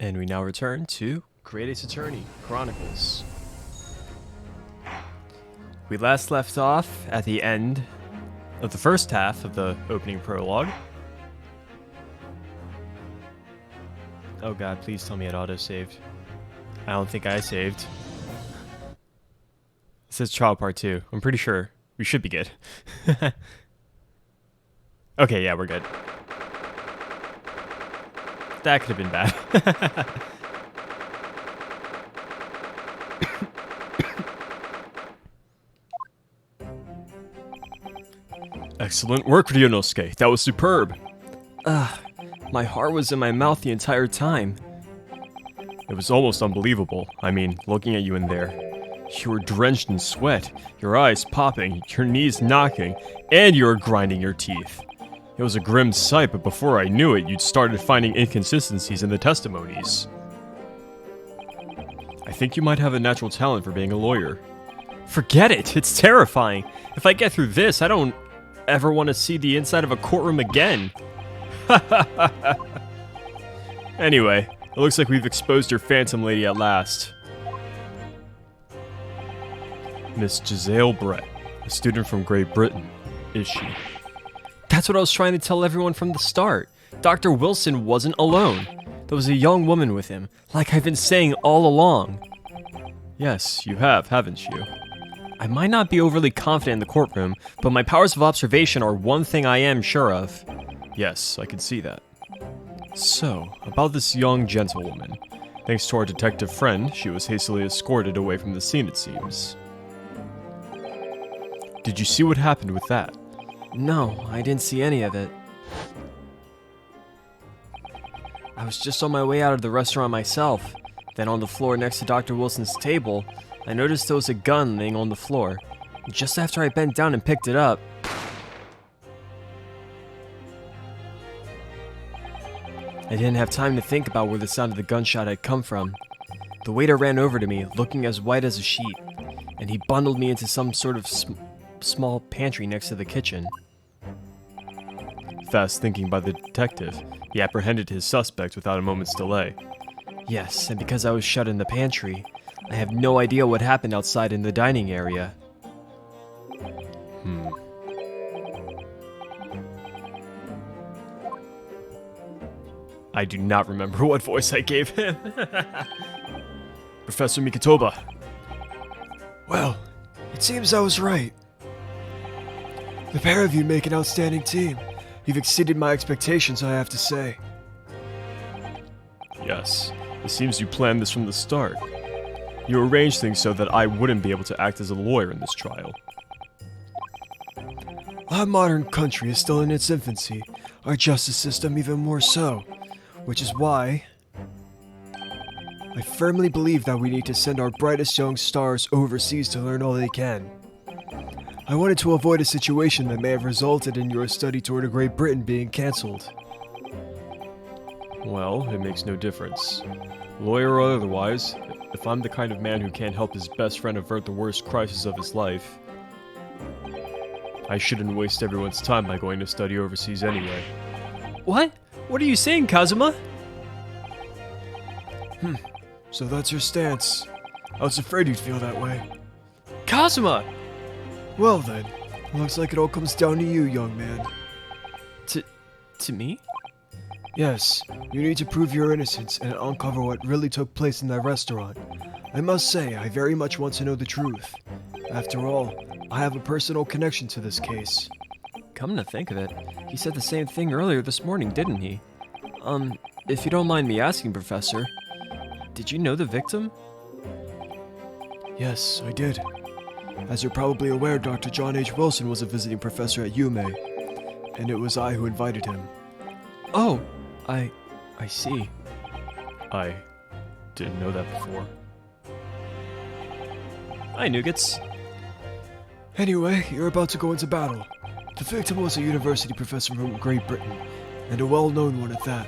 And we now return to Ace Attorney Chronicles. We last left off at the end of the first half of the opening prologue. Oh god, please tell me it auto-saved. I don't think I saved. It says trial part 2. I'm pretty sure we should be good. Okay, yeah, we're good. That could have been bad. Excellent work, Ryunosuke. That was superb. My heart was in my mouth the entire time. It was almost unbelievable. I mean, looking at you in there. You were drenched in sweat, your eyes popping, your knees knocking, and you were grinding your teeth. It was a grim sight, but before I knew it, you'd started finding inconsistencies in the testimonies. I think you might have a natural talent for being a lawyer. Forget it! It's terrifying! If I get through this, I don't ever want to see the inside of a courtroom again. Anyway, it looks like we've exposed your phantom lady at last. Miss Giselle Brett, a student from Great Britain, is she? That's what I was trying to tell everyone from the start. Dr. Wilson wasn't alone. There was a young woman with him, like I've been saying all along. Yes, you have, haven't you? I might not be overly confident in the courtroom, but my powers of observation are one thing I am sure of. Yes, I can see that. So, about this young gentlewoman. Thanks to our detective friend, she was hastily escorted away from the scene, it seems. Did you see what happened with that? No, I didn't see any of it. I was just on my way out of the restaurant myself. Then on the floor next to Dr. Wilson's table, I noticed there was a gun laying on the floor. Just after I bent down and picked it up, I didn't have time to think about where the sound of the gunshot had come from. The waiter ran over to me, looking as white as a sheet, and he bundled me into some sort of small pantry next to the kitchen. Fast thinking by the detective, he apprehended his suspect without a moment's delay. Yes, and because I was shut in the pantry, I have no idea what happened outside in the dining area. I do not remember what voice I gave him. Professor Mikitoba. Well, it seems I was right. The pair of you make an outstanding team. You've exceeded my expectations, I have to say. Yes, it seems you planned this from the start. You arranged things so that I wouldn't be able to act as a lawyer in this trial. Our modern country is still in its infancy, our justice system even more so, which is why I firmly believe that we need to send our brightest young stars overseas to learn all they can. I wanted to avoid a situation that may have resulted in your study tour to Great Britain being cancelled. Well, it makes no difference. Lawyer or otherwise, if I'm the kind of man who can't help his best friend avert the worst crisis of his life, I shouldn't waste everyone's time by going to study overseas anyway. What? What are you saying, Kazuma? So that's your stance. I was afraid you'd feel that way. Kazuma! Well then, looks like it all comes down to you, young man. To me? Yes, you need to prove your innocence and uncover what really took place in that restaurant. I must say, I very much want to know the truth. After all, I have a personal connection to this case. Come to think of it, he said the same thing earlier this morning, didn't he? If you don't mind me asking, Professor, did you know the victim? Yes, I did. As you're probably aware, Dr. John H. Wilson was a visiting professor at UMA, and it was I who invited him. Oh, I see. I didn't know that before. Hi, Nougats. Anyway, you're about to go into battle. The victim was a university professor from Great Britain, and a well-known one at that.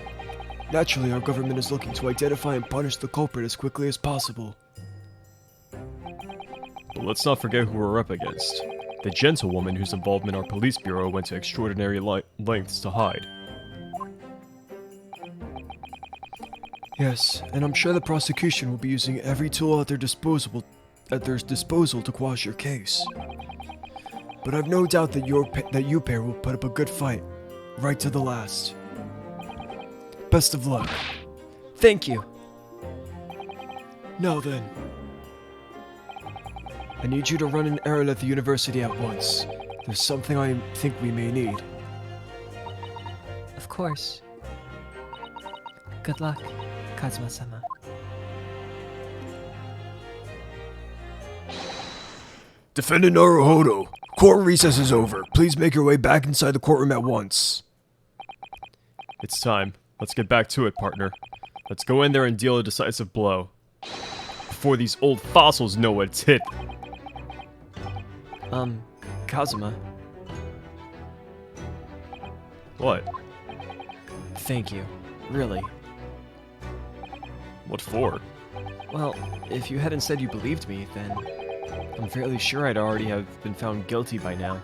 Naturally, our government is looking to identify and punish the culprit as quickly as possible. But let's not forget who we're up against. The gentlewoman whose involvement our police bureau went to extraordinary lengths to hide. Yes, and I'm sure the prosecution will be using every tool at their disposal to quash your case. But I've no doubt that you pair will put up a good fight, right to the last. Best of luck. Thank you. Now then, I need you to run an errand at the university at once. There's something I think we may need. Of course. Good luck, Kazuma-sama. Defendant Naruhodo, court recess is over. Please make your way back inside the courtroom at once. It's time. Let's get back to it, partner. Let's go in there and deal a decisive blow. Before these old fossils know what it's hit. Kazuma, What? thank you. Really. What for? Well, if you hadn't said you believed me, then I'm fairly sure I'd already have been found guilty by now.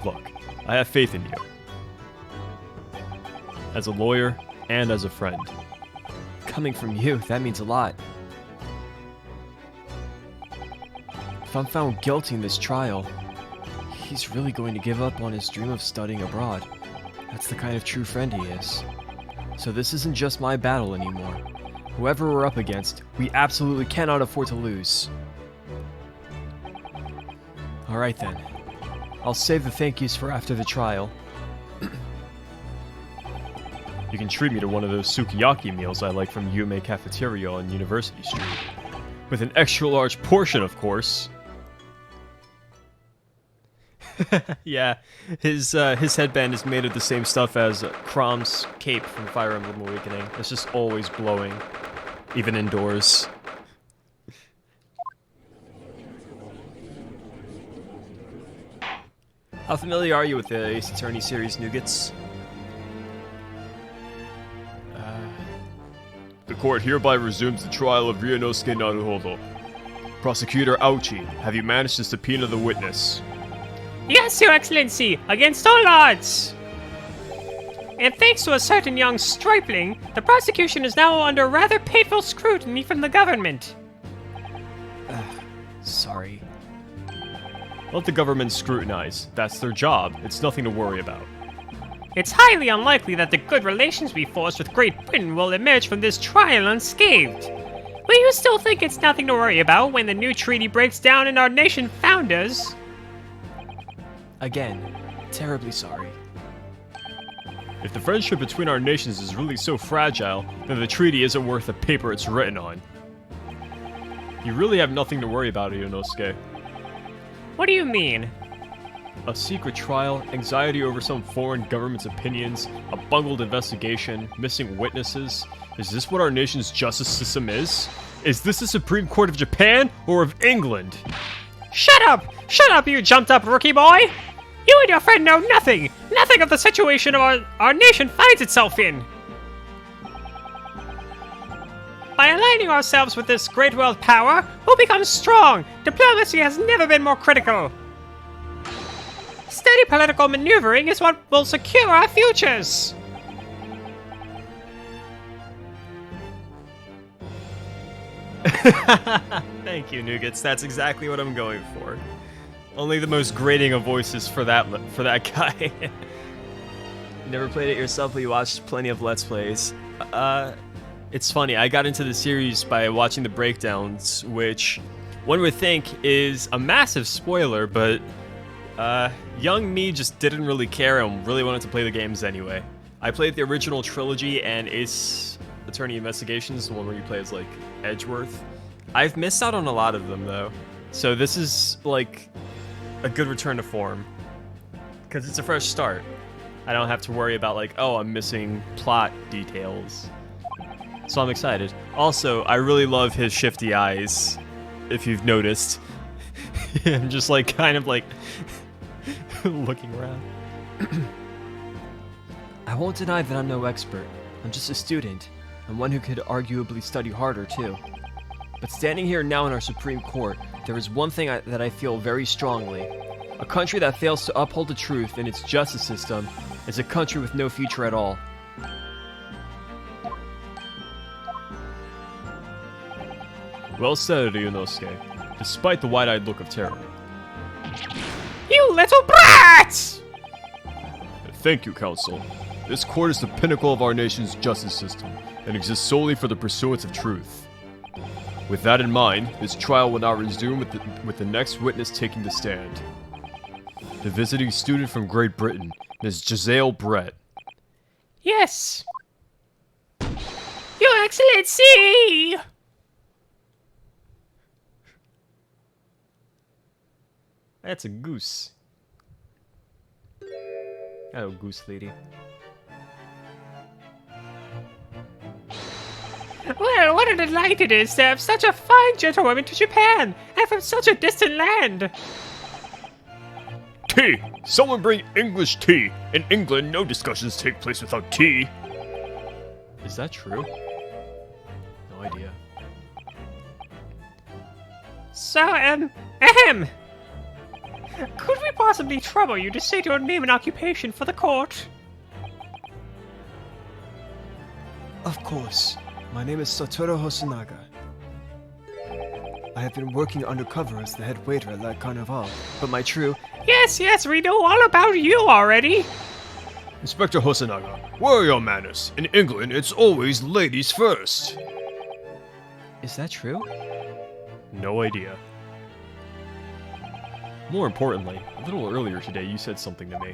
Look, I have faith in you. As a lawyer and as a friend. Coming from you, that means a lot. If I'm found guilty in this trial, he's really going to give up on his dream of studying abroad. That's the kind of true friend he is. So this isn't just my battle anymore. Whoever we're up against, we absolutely cannot afford to lose. Alright then. I'll save the thank yous for after the trial. You can treat me to one of those sukiyaki meals I like from Yume Cafeteria on University Street. With an extra large portion, of course. Yeah, his headband is made of the same stuff as Crom's cape from Fire Emblem Awakening. It's just always blowing, even indoors. How familiar are you with the Ace Attorney series, Nougats? The court hereby resumes the trial of Ryunosuke Naruhodo. Prosecutor Auchi, have you managed to subpoena the witness? Yes, Your Excellency, against all odds. And thanks to a certain young stripling, the prosecution is now under rather painful scrutiny from the government. Sorry. Let the government scrutinize. That's their job. It's nothing to worry about. It's highly unlikely that the good relations we forged with Great Britain will emerge from this trial unscathed. But you still think it's nothing to worry about when the new treaty breaks down and our nation founders? Again, terribly sorry. If the friendship between our nations is really so fragile, then the treaty isn't worth the paper it's written on. You really have nothing to worry about, Ionosuke. What do you mean? A secret trial, anxiety over some foreign government's opinions, a bungled investigation, missing witnesses. Is this what our nation's justice system is? Is this the Supreme Court of Japan or of England? Shut up! Shut up, you jumped-up rookie boy! You and your friend know nothing! Nothing of the situation our nation finds itself in! By aligning ourselves with this great world power, we'll become strong! Diplomacy has never been more critical! Steady political maneuvering is what will secure our futures! Thank you, Nougats. That's exactly what I'm going for. Only the most grating of voices for that guy. Never played it yourself, but you watched plenty of Let's Plays. It's funny, I got into the series by watching the breakdowns, which one would think is a massive spoiler, but young me just didn't really care and really wanted to play the games anyway. I played the original trilogy and Ace Attorney Investigations, the one where you play as, like, Edgeworth. I've missed out on a lot of them, though. So this is, like, a good return to form. Because it's a fresh start. I don't have to worry about, like, oh, I'm missing plot details. So I'm excited. Also, I really love his shifty eyes, if you've noticed. I'm just, like, kind of, like, looking around. I won't deny that I'm no expert. I'm just a student, and one who could arguably study harder, too. But standing here now in our Supreme Court, there is one thing that I feel very strongly. A country that fails to uphold the truth in its justice system is a country with no future at all. Well said, Ryunosuke, despite the wide-eyed look of terror. You little brat! Thank you, Counsel. This court is the pinnacle of our nation's justice system and exists solely for the pursuance of truth. With that in mind, this trial will now resume with the next witness taking the stand. The visiting student from Great Britain, Ms. Giselle Brett. Yes. Your Excellency! That's a goose. Hello, goose lady. Well, what a delight it is to have such a fine gentlewoman to Japan, and from such a distant land. Tea! Someone bring English tea! In England, no discussions take place without tea. Is that true? No idea. So, could we possibly trouble you to state your name and occupation for the court? Of course. My name is Satoru Hosonaga. I have been working undercover as the head waiter at La Carnival, but my true... Yes, we know all about you already. Inspector Hosonaga, where are your manners? In England, it's always ladies first. Is that true? No idea. More importantly, a little earlier today you said something to me.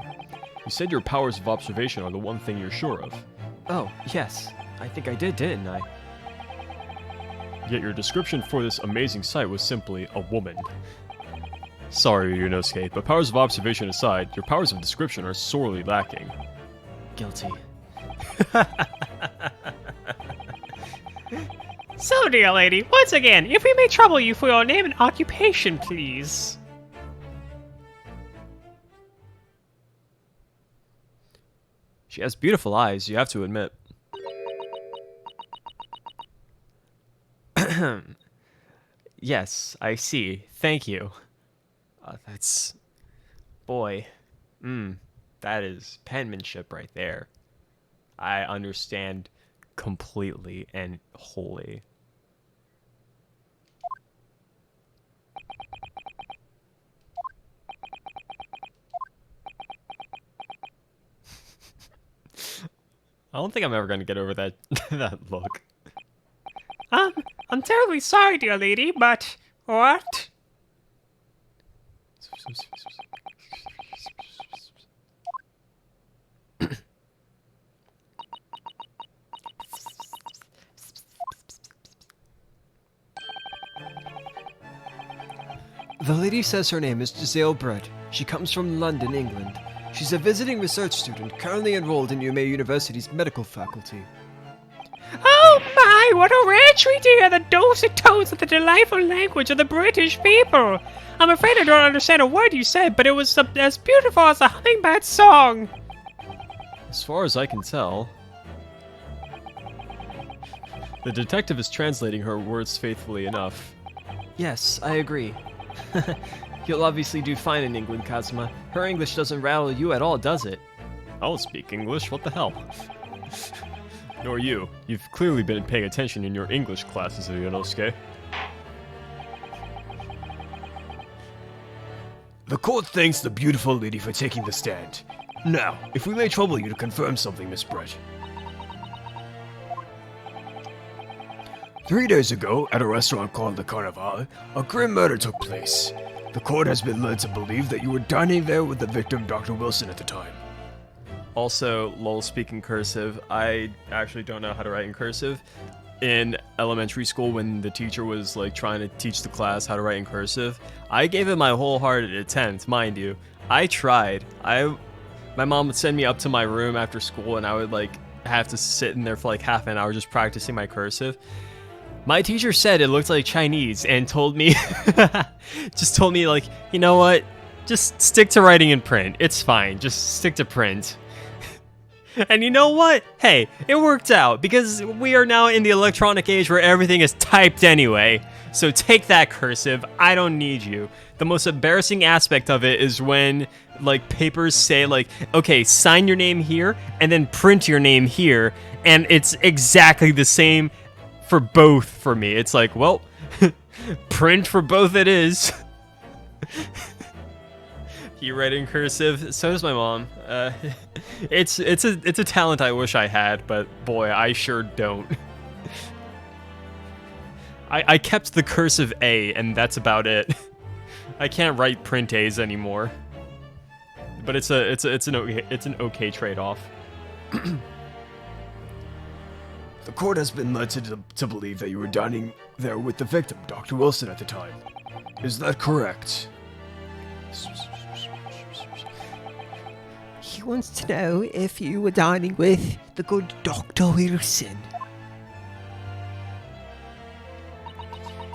You said your powers of observation are the one thing you're sure of. Oh, yes. I think I did, didn't I? Yet your description for this amazing sight was simply a woman. Sorry, Ryunosuke, but powers of observation aside, your powers of description are sorely lacking. Guilty. So, dear lady, once again, if we may trouble you for your name and occupation, please. She has beautiful eyes, you have to admit. Yes, I see. Thank you. That's... Boy. That is penmanship right there. I understand completely and wholly. I don't think I'm ever going to get over that that look. I'm terribly sorry, dear lady, but... What? The lady says her name is Giselle Brett. She comes from London, England. She's a visiting research student currently enrolled in UMA University's medical faculty. Oh my, what a rare treat to hear the dulcet tones of the delightful language of the British people. I'm afraid I don't understand a word you said, but it was as beautiful as a hummingbird's song. As far as I can tell, the detective is translating her words faithfully enough. Yes, I agree. You'll obviously do fine in England, Kazuma. Her English doesn't rattle you at all, does it? I'll speak English, what the hell? Nor you. You've clearly been paying attention in your English classes, Ryunosuke. The court thanks the beautiful lady for taking the stand. Now, if we may trouble you to confirm something, Miss Brett. 3 days ago, at a restaurant called the Carnival, a grim murder took place. The court has been led to believe that you were dining there with the victim, Dr. Wilson, at the time. Also, lol speaking cursive. I actually don't know how to write in cursive. In elementary school, when the teacher was like trying to teach the class how to write in cursive, I gave it my wholehearted attempt, mind you. I tried. My mom would send me up to my room after school and I would like have to sit in there for like half an hour just practicing my cursive. My teacher said it looked like Chinese and told me, just told me like, you know what, just stick to writing in print. It's fine, just stick to print. And you know what? Hey, it worked out because we are now in the electronic age where everything is typed anyway. So take that, cursive. I don't need you. The most embarrassing aspect of it is when like papers say like, okay, sign your name here and then print your name here. And it's exactly the same for both for me. It's like, well, Print for both it is. You write in cursive. So does my mom. It's a talent I wish I had, but boy, I sure don't. I kept the cursive A, and that's about it. I can't write print A's anymore. But it's an okay trade-off. The court has been led to believe that you were dining there with the victim, Dr. Wilson, at the time. Is that correct? He wants to know if you were dining with the good Dr. Wilson.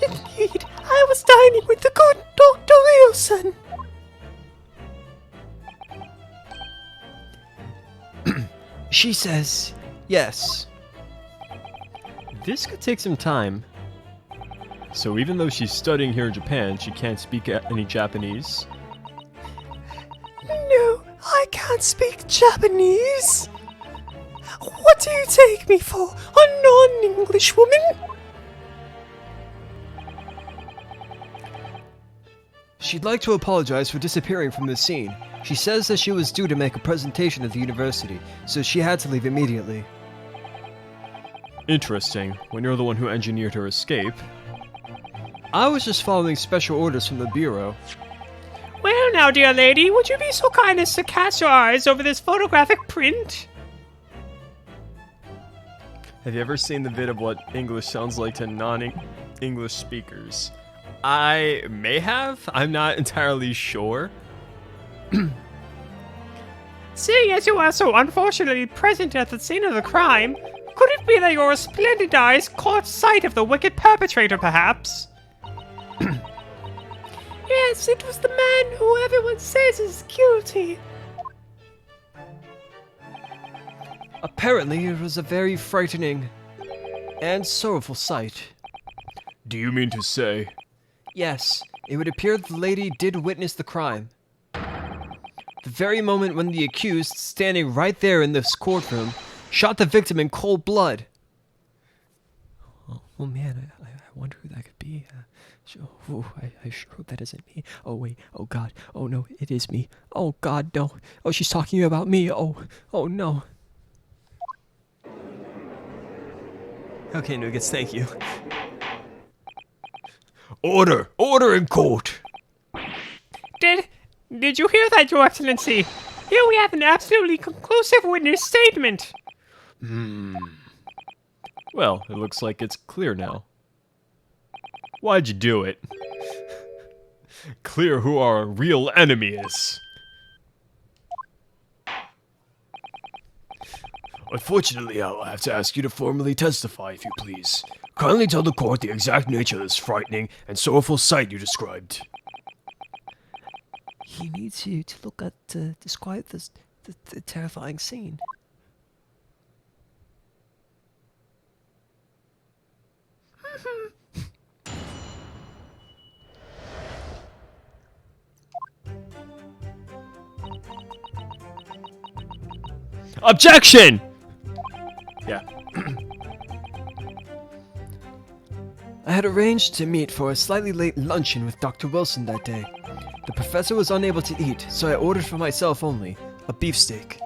Indeed, I was dining with the good Dr. Wilson. She says yes. This could take some time. So even though she's studying here in Japan, she can't speak any Japanese. No, I can't speak Japanese. What do you take me for, a non-English woman? She'd like to apologize for disappearing from the scene. She says that she was due to make a presentation at the university, so she had to leave immediately. Interesting, when you're the one who engineered her escape. I was just following special orders from the Bureau. Well now, dear lady, would you be so kind as to cast your eyes over this photographic print? Have you ever seen the vid of what English sounds like to non-English speakers? I may have. I'm not entirely sure. Seeing as you are so unfortunately present at the scene of the crime, could it be that your splendid eyes caught sight of the wicked perpetrator, perhaps? Yes, it was the man who everyone says is guilty. Apparently, it was a very frightening and sorrowful sight. Do you mean to say? Yes, it would appear that the lady did witness the crime. The very moment when the accused, standing right there in this courtroom, shot the victim in cold blood. Oh man, I wonder who that could be. I sure hope that isn't me. Oh wait, oh god, oh no, it is me. Oh god, no. Oh, she's talking about me. Oh no. Okay, Nuggets, thank you. Order! Order in court! Did you hear that, Your Excellency? Here we have an absolutely conclusive witness statement. Well, it looks like it's clear now. Why'd you do it? Clear who our real enemy is. Unfortunately, I'll have to ask you to formally testify, if you please. Kindly tell the court the exact nature of this frightening and sorrowful sight you described. He needs you to look at, describe the terrifying scene. Objection! Yeah. I had arranged to meet for a slightly late luncheon with Dr. Wilson that day. The professor was unable to eat, so I ordered for myself only a beefsteak.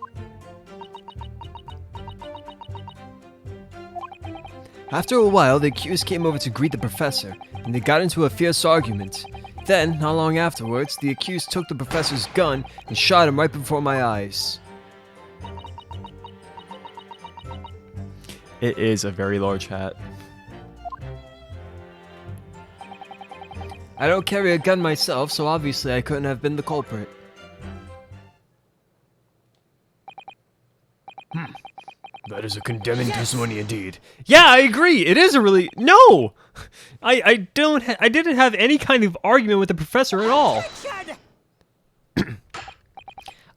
After a while, the accused came over to greet the professor, and they got into a fierce argument. Then, not long afterwards, the accused took the professor's gun and shot him right before my eyes. It is a very large hat. I don't carry a gun myself, so obviously I couldn't have been the culprit. That is a condemning testimony indeed. Yeah, I agree. It is a really no. I didn't have any kind of argument with the professor at all.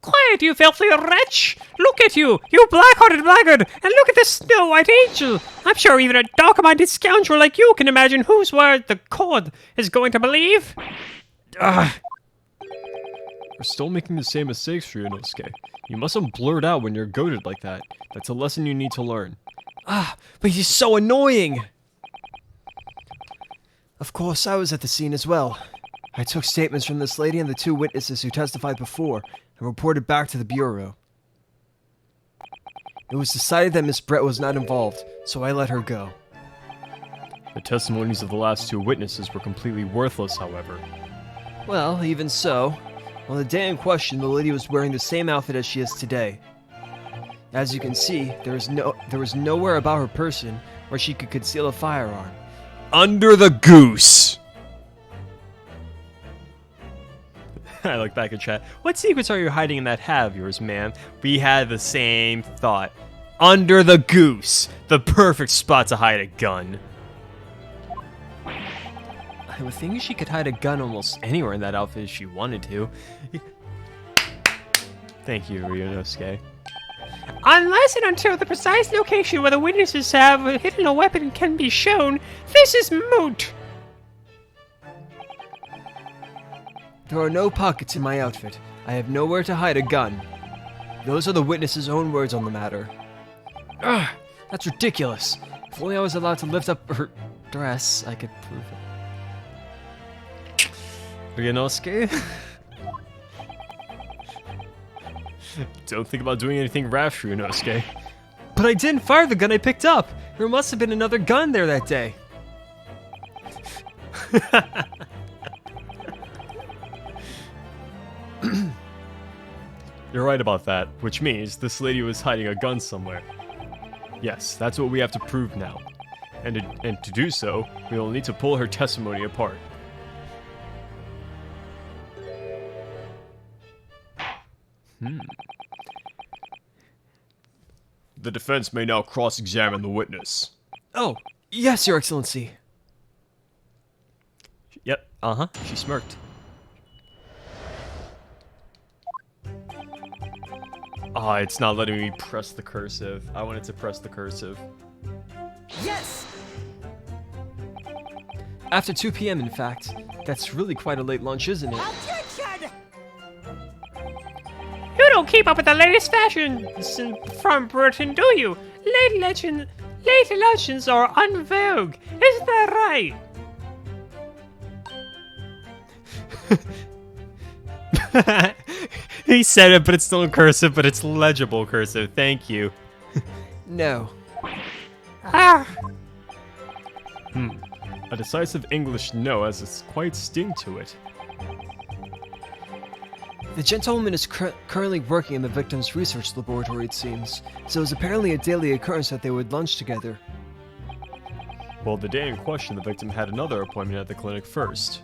Quiet, you filthy wretch! Look at you, you black-hearted blackguard, and look at this snow-white angel! I'm sure even a dark-minded scoundrel like you can imagine whose word the court is going to believe. We're still making the same mistakes, Ryunosuke. You mustn't blurt out when you're goaded like that. That's a lesson you need to learn. But he's so annoying! Of course, I was at the scene as well. I took statements from this lady and the 2 witnesses who testified before and reported back to the Bureau. It was decided that Miss Brett was not involved, so I let her go. The testimonies of the last 2 witnesses were completely worthless, however. Well, even so, on the day in question, the lady was wearing the same outfit as she is today. As you can see, there was nowhere about her person where she could conceal a firearm. Under the goose! I look back at chat. What secrets are you hiding in that hat of yours, ma'am? We had the same thought. Under the goose! The perfect spot to hide a gun. I would think she could hide a gun almost anywhere in that outfit if she wanted to. Thank you, Ryunosuke. Unless and until the precise location where the witnesses have hidden a weapon can be shown, this is moot. There are no pockets in my outfit. I have nowhere to hide a gun. Those are the witness's own words on the matter. Ugh, that's ridiculous. If only I was allowed to lift up her dress, I could prove it. Ryunosuke? Don't think about doing anything rash, Ryunosuke. But I didn't fire the gun I picked up. There must have been another gun there that day. You're right about that, which means this lady was hiding a gun somewhere. Yes, that's what we have to prove now. And to do so, we will need to pull her testimony apart. The defense may now cross-examine the witness. Oh, yes, Your Excellency. Yep, she smirked. It's not letting me press the cursive. I wanted to press the cursive. Yes! After 2 p.m., in fact. That's really quite a late lunch, isn't it? Objection! You don't keep up with the latest fashions from Britain, do you? Late luncheons are en vogue. Isn't that right? He said it, but it's still in cursive, but it's legible cursive. Thank you. No. Ah, A decisive English no has a quite sting to it. The gentlewoman is currently working in the victim's research laboratory, it seems, so it's apparently a daily occurrence that they would lunch together. Well, the day in question, the victim had another appointment at the clinic first.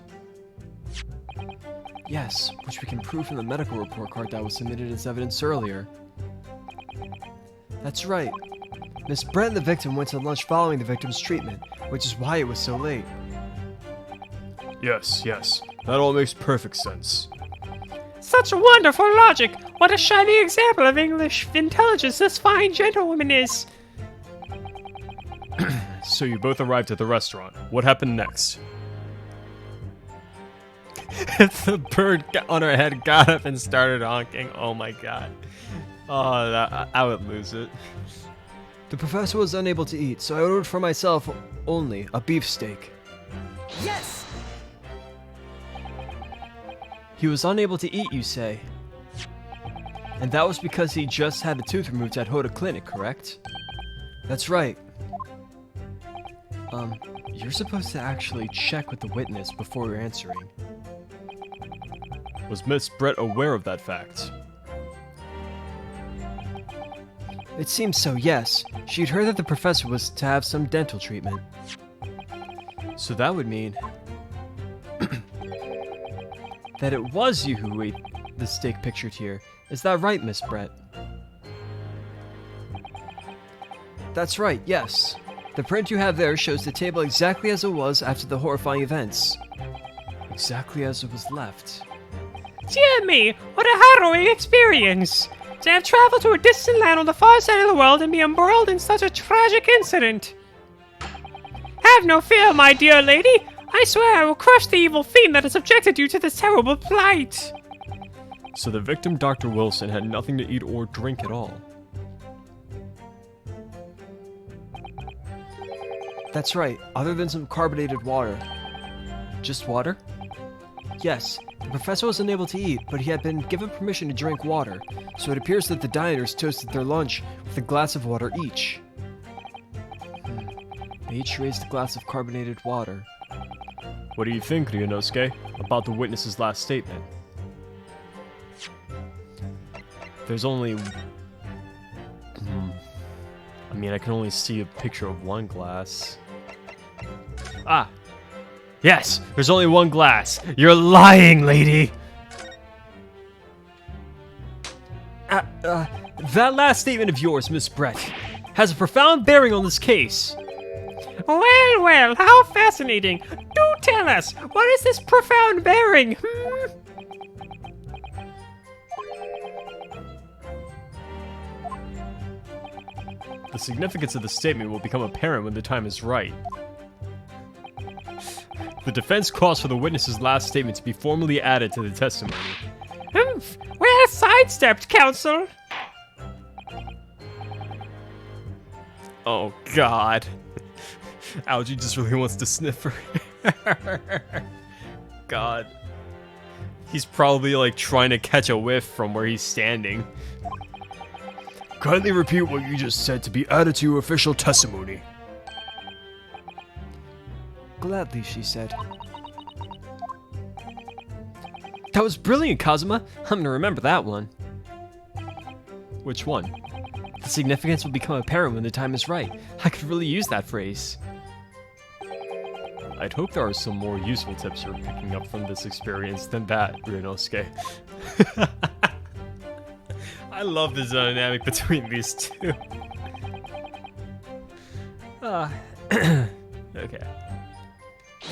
Yes, which we can prove from the medical report card that was submitted as evidence earlier. That's right. Miss Brett and the victim went to lunch following the victim's treatment, which is why it was so late. Yes, that all makes perfect sense. such wonderful logic. What a shining example of English intelligence this fine gentlewoman is. So you both arrived at the restaurant. What happened next? The bird on her head got up and started honking. Oh my god. Oh, I would lose it. The professor was unable to eat, so I ordered for myself only a beefsteak. Yes! He was unable to eat, you say? And that was because he just had a tooth removed at Hoda Clinic, correct? That's right. You're supposed to actually check with the witness before you're answering. Was Miss Brett aware of that fact? It seems so, yes. She'd heard that the professor was to have some dental treatment. So that would mean that it was you who ate the steak pictured here. Is that right, Miss Brett? That's right, yes. The print you have there shows the table exactly as it was after the horrifying events. Exactly as it was left. Dear me, what a harrowing experience! To have traveled to a distant land on the far side of the world and be embroiled in such a tragic incident. Have no fear, my dear lady. I swear I will crush the evil fiend that has subjected you to this terrible plight. So the victim, Dr. Wilson, had nothing to eat or drink at all. That's right, other than some carbonated water. Just water? Yes, the professor was unable to eat, but he had been given permission to drink water, so it appears that the diners toasted their lunch with a glass of water each. They each raised a glass of carbonated water. What do you think, Ryunosuke, about the witness's last statement? There's only... I mean, I can only see a picture of one glass. Ah! Yes! There's only one glass! You're lying, lady! That last statement of yours, Miss Brett, has a profound bearing on this case. Well, well, how fascinating. Do tell us, what is this profound bearing? The significance of the statement will become apparent when the time is right. The defense calls for the witness's last statement to be formally added to the testimony. Well sidestepped, counsel. Oh, God. Algie just really wants to sniff her. God. He's probably, like, trying to catch a whiff from where he's standing. Kindly repeat what you just said to be added to your official testimony. Gladly, she said. That was brilliant, Kazuma. I'm gonna remember that one. Which one? The significance will become apparent when the time is right. I could really use that phrase. I'd hope there are some more useful tips you're picking up from this experience than that, Ryunosuke. I love the dynamic between these two. Okay.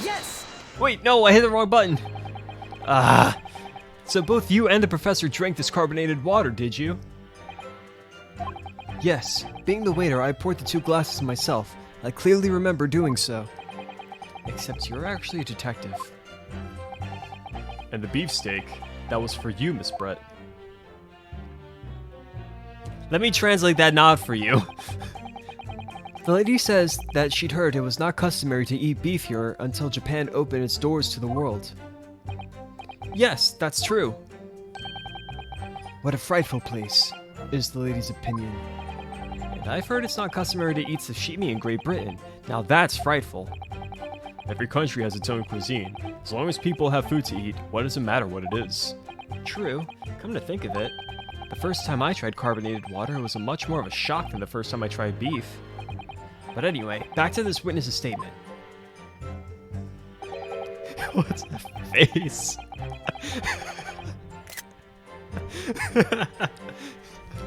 Yes! Wait, no, I hit the wrong button. So both you and the professor drank this carbonated water, did you? Yes. Being the waiter, I poured the 2 glasses myself. I clearly remember doing so. Except you're actually a detective. And the beefsteak, that was for you, Miss Brett. Let me translate that nod for you. The lady says that she'd heard it was not customary to eat beef here until Japan opened its doors to the world. Yes, that's true. What a frightful place, is the lady's opinion. And I've heard it's not customary to eat sashimi in Great Britain. Now that's frightful. Every country has its own cuisine. As long as people have food to eat, what does it matter what it is? True. Come to think of it, the first time I tried carbonated water was much more of a shock than the first time I tried beef. But anyway, back to this witness's statement. What's that face?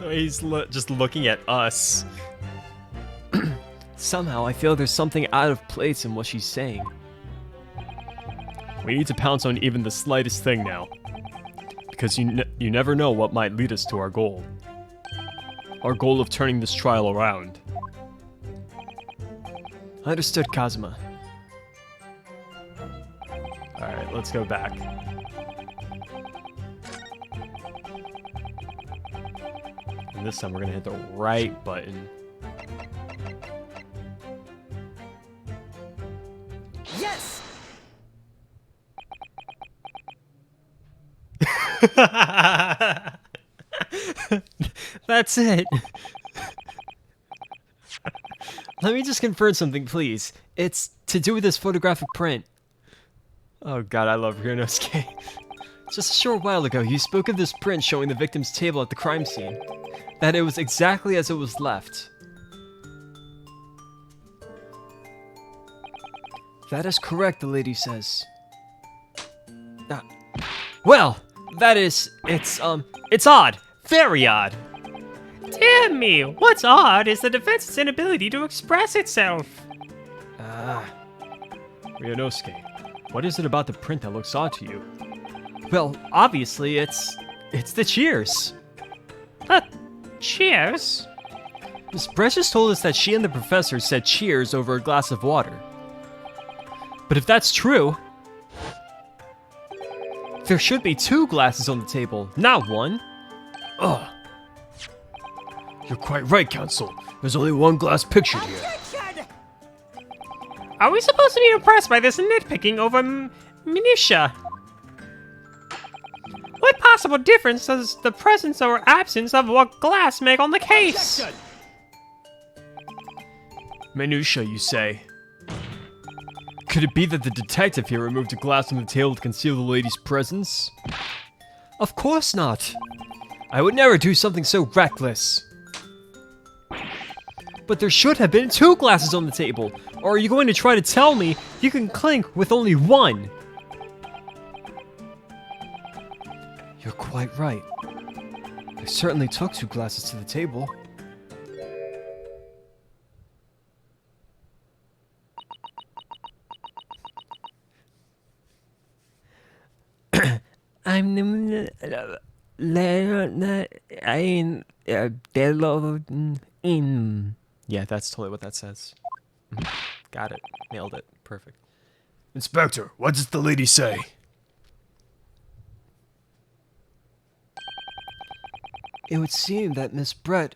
He's just looking at us. Somehow I feel there's something out of place in what she's saying. We need to pounce on even the slightest thing now. Because you never know what might lead us to our goal. Our goal of turning this trial around. Understood, Kazuma. Alright, let's go back. And this time we're gonna hit the right button. Yes! That's it. Let me just confirm something, please. It's to do with this photographic print. Oh god, I love Ryunosuke. Just a short while ago, you spoke of this print showing the victim's table at the crime scene. That it was exactly as it was left. That is correct, the lady says. Well, that is, it's odd. Very odd. Dear me, what's odd is the defense's inability to express itself. Ryunosuke, what is it about the print that looks odd to you? Well, obviously, it's the cheers. Cheers? Miss Precious told us that she and the professor said cheers over a glass of water. But if that's true, there should be 2 glasses on the table, not 1. Ugh. You're quite right, Counsel. There's only 1 glass pictured here. Are we supposed to be impressed by this nitpicking over minutia. What possible difference does the presence or absence of what glass make on the case? Minutia, you say? Could it be that the detective here removed a glass from the table to conceal the lady's presence? Of course not. I would never do something so reckless. But there should have been 2 glasses on the table. Or are you going to try to tell me you can clink with only 1? You're quite right. I certainly took 2 glasses to the table. I'm in. Yeah, that's totally what that says. Got it. Nailed it. Perfect. Inspector, what does the lady say? It would seem that Miss Brett...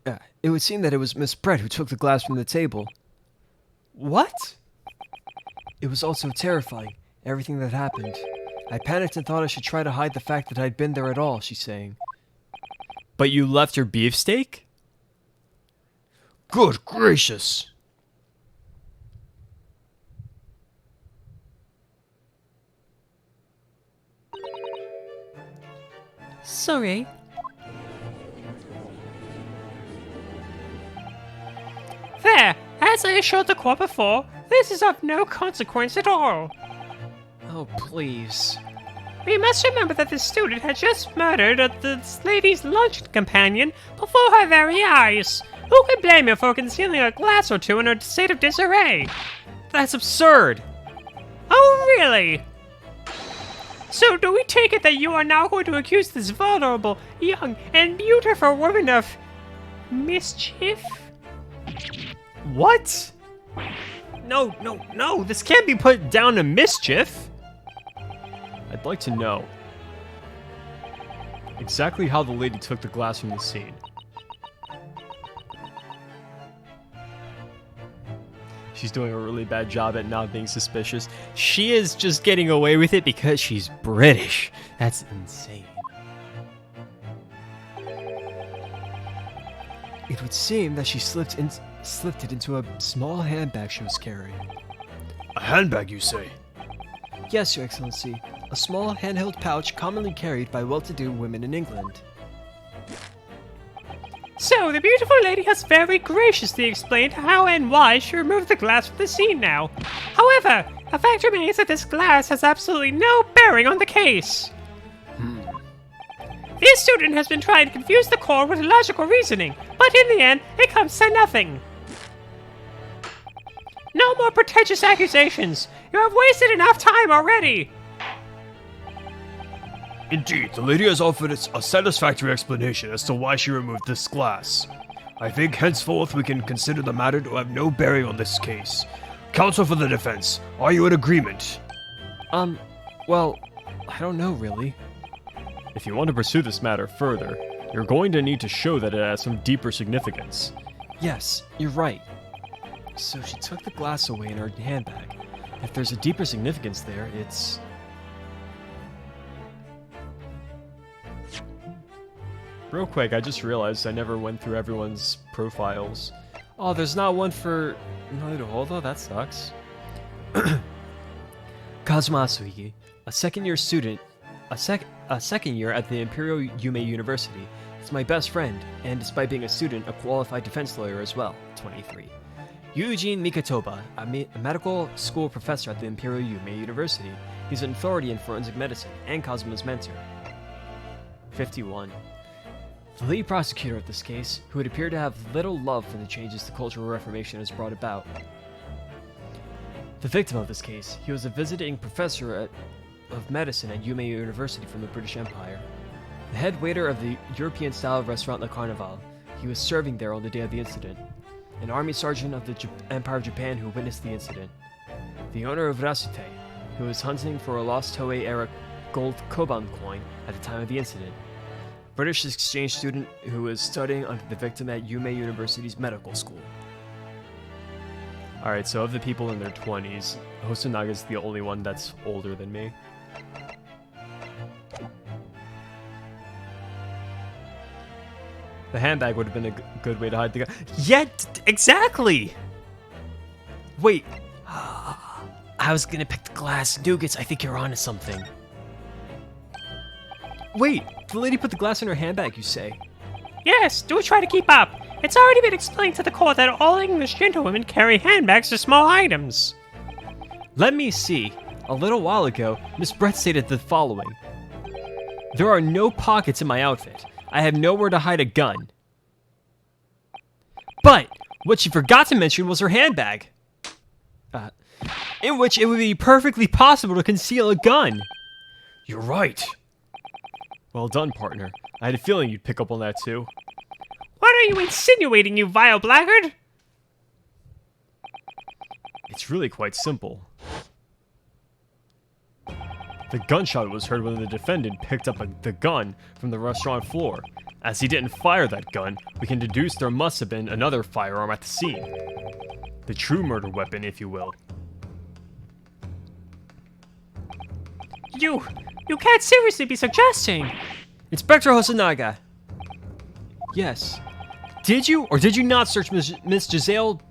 it would seem that it was Miss Brett who took the glass from the table. What? It was also terrifying, everything that happened. I panicked and thought I should try to hide the fact that I'd been there at all, she's saying. But you left your beefsteak? Good gracious! Sorry. There, as I assured the court before, this is of no consequence at all. Oh, please. We must remember that the student had just murdered this lady's lunch companion before her very eyes. Who could blame her for concealing a glass or 2 in a state of disarray? That's absurd! Oh, really? So do we take it that you are now going to accuse this vulnerable, young, and beautiful woman of mischief? What? No, this can't be put down to mischief! I'd like to know exactly how the lady took the glass from the scene. She's doing a really bad job at not being suspicious. She is just getting away with it because she's British. That's insane. It would seem that she slipped it into a small handbag she was carrying. A handbag, you say? Yes, Your Excellency. A small handheld pouch commonly carried by well-to-do women in England. So, the beautiful lady has very graciously explained how and why she removed the glass from the scene now. However, the fact remains that this glass has absolutely no bearing on the case. This student has been trying to confuse the court with logical reasoning, but in the end, it comes to nothing. No more pretentious accusations. You have wasted enough time already. Indeed, the lady has offered us a satisfactory explanation as to why she removed this glass. I think henceforth we can consider the matter to have no bearing on this case. Counsel for the defense, are you in agreement? Well, I don't know really. If you want to pursue this matter further, you're going to need to show that it has some deeper significance. Yes, you're right. So she took the glass away in her handbag. If there's a deeper significance there, it's... Real quick, I just realized I never went through everyone's profiles. Oh, there's not one for Naruhodo? That sucks. Kazuma Asuhige, a second-year student, a second year at the Imperial Yume University. He's my best friend, and despite being a student, a qualified defense lawyer as well, 23. Eugene Mikatoba, a medical school professor at the Imperial Yume University. He's an authority in forensic medicine, and Kazuma's mentor. 51. The lead prosecutor of this case, who would appear to have little love for the changes the Cultural Reformation has brought about. The victim of this case, he was a visiting professor of medicine at Yume University from the British Empire. The head waiter of the European-style restaurant Le Carnaval, he was serving there on the day of the incident. An army sergeant of the Empire of Japan who witnessed the incident. The owner of Rasute, who was hunting for a lost Toei-era gold koban coin at the time of the incident. British exchange student who was studying under the victim at Yume University's medical school. Alright, so of the people in their 20s, Hosanaga's the only one that's older than me. The handbag would have been a good way to hide the gun. Yeah, exactly! Wait, I was gonna pick the glass nougats. I think you're onto something. wait, the lady put the glass in her handbag, you say? Yes, do try to keep up. It's already been explained to the court that all English gentlewomen carry handbags for small items. Let me see. A little while ago, Miss Brett stated the following. There are no pockets in my outfit. I have nowhere to hide a gun. But what she forgot to mention was her handbag. In which it would be perfectly possible to conceal a gun. You're right. Well done, partner. I had a feeling you'd pick up on that too. What are you insinuating, you vile blackguard? It's really quite simple. The gunshot was heard when the defendant picked up the gun from the restaurant floor. As he didn't fire that gun, we can deduce there must have been another firearm at the scene. The true murder weapon, if you will. You can't seriously be suggesting. Inspector Hosonaga! Yes. Did you or did you not search Miss Giselle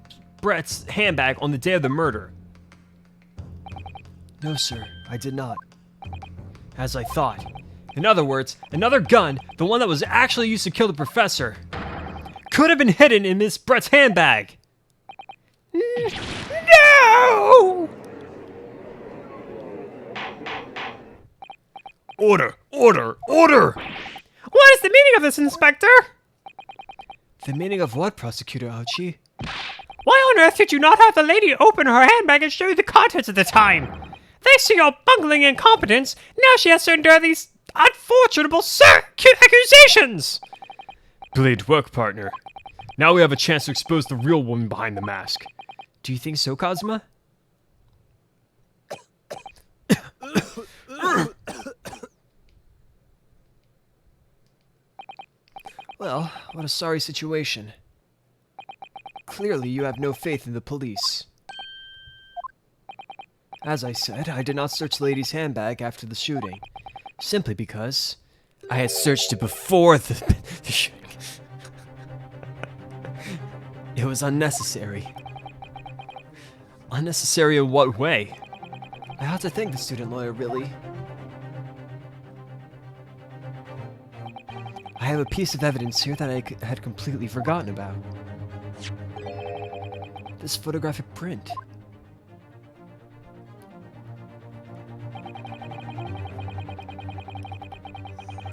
Brett's handbag on the day of the murder? No, sir, I did not. As I thought. In other words, another gun, the one that was actually used to kill the professor, could have been hidden in Miss Brett's handbag. No! Order! Order! Order! What is the meaning of this, Inspector? The meaning of what, Prosecutor Ouchie? Why on earth did you not have the lady open her handbag and show you the contents at the time? Thanks to your bungling incompetence, now she has to endure these unfortunate accusations! Blade work, partner. Now we have a chance to expose the real woman behind the mask. Do you think so, Cosma? Well, what a sorry situation. Clearly, you have no faith in the police. As I said, I did not search the lady's handbag after the shooting, simply because I had searched it before the shooting. It was unnecessary. Unnecessary in what way? I have to thank the student lawyer, really. I have a piece of evidence here that I had completely forgotten about. This photographic print.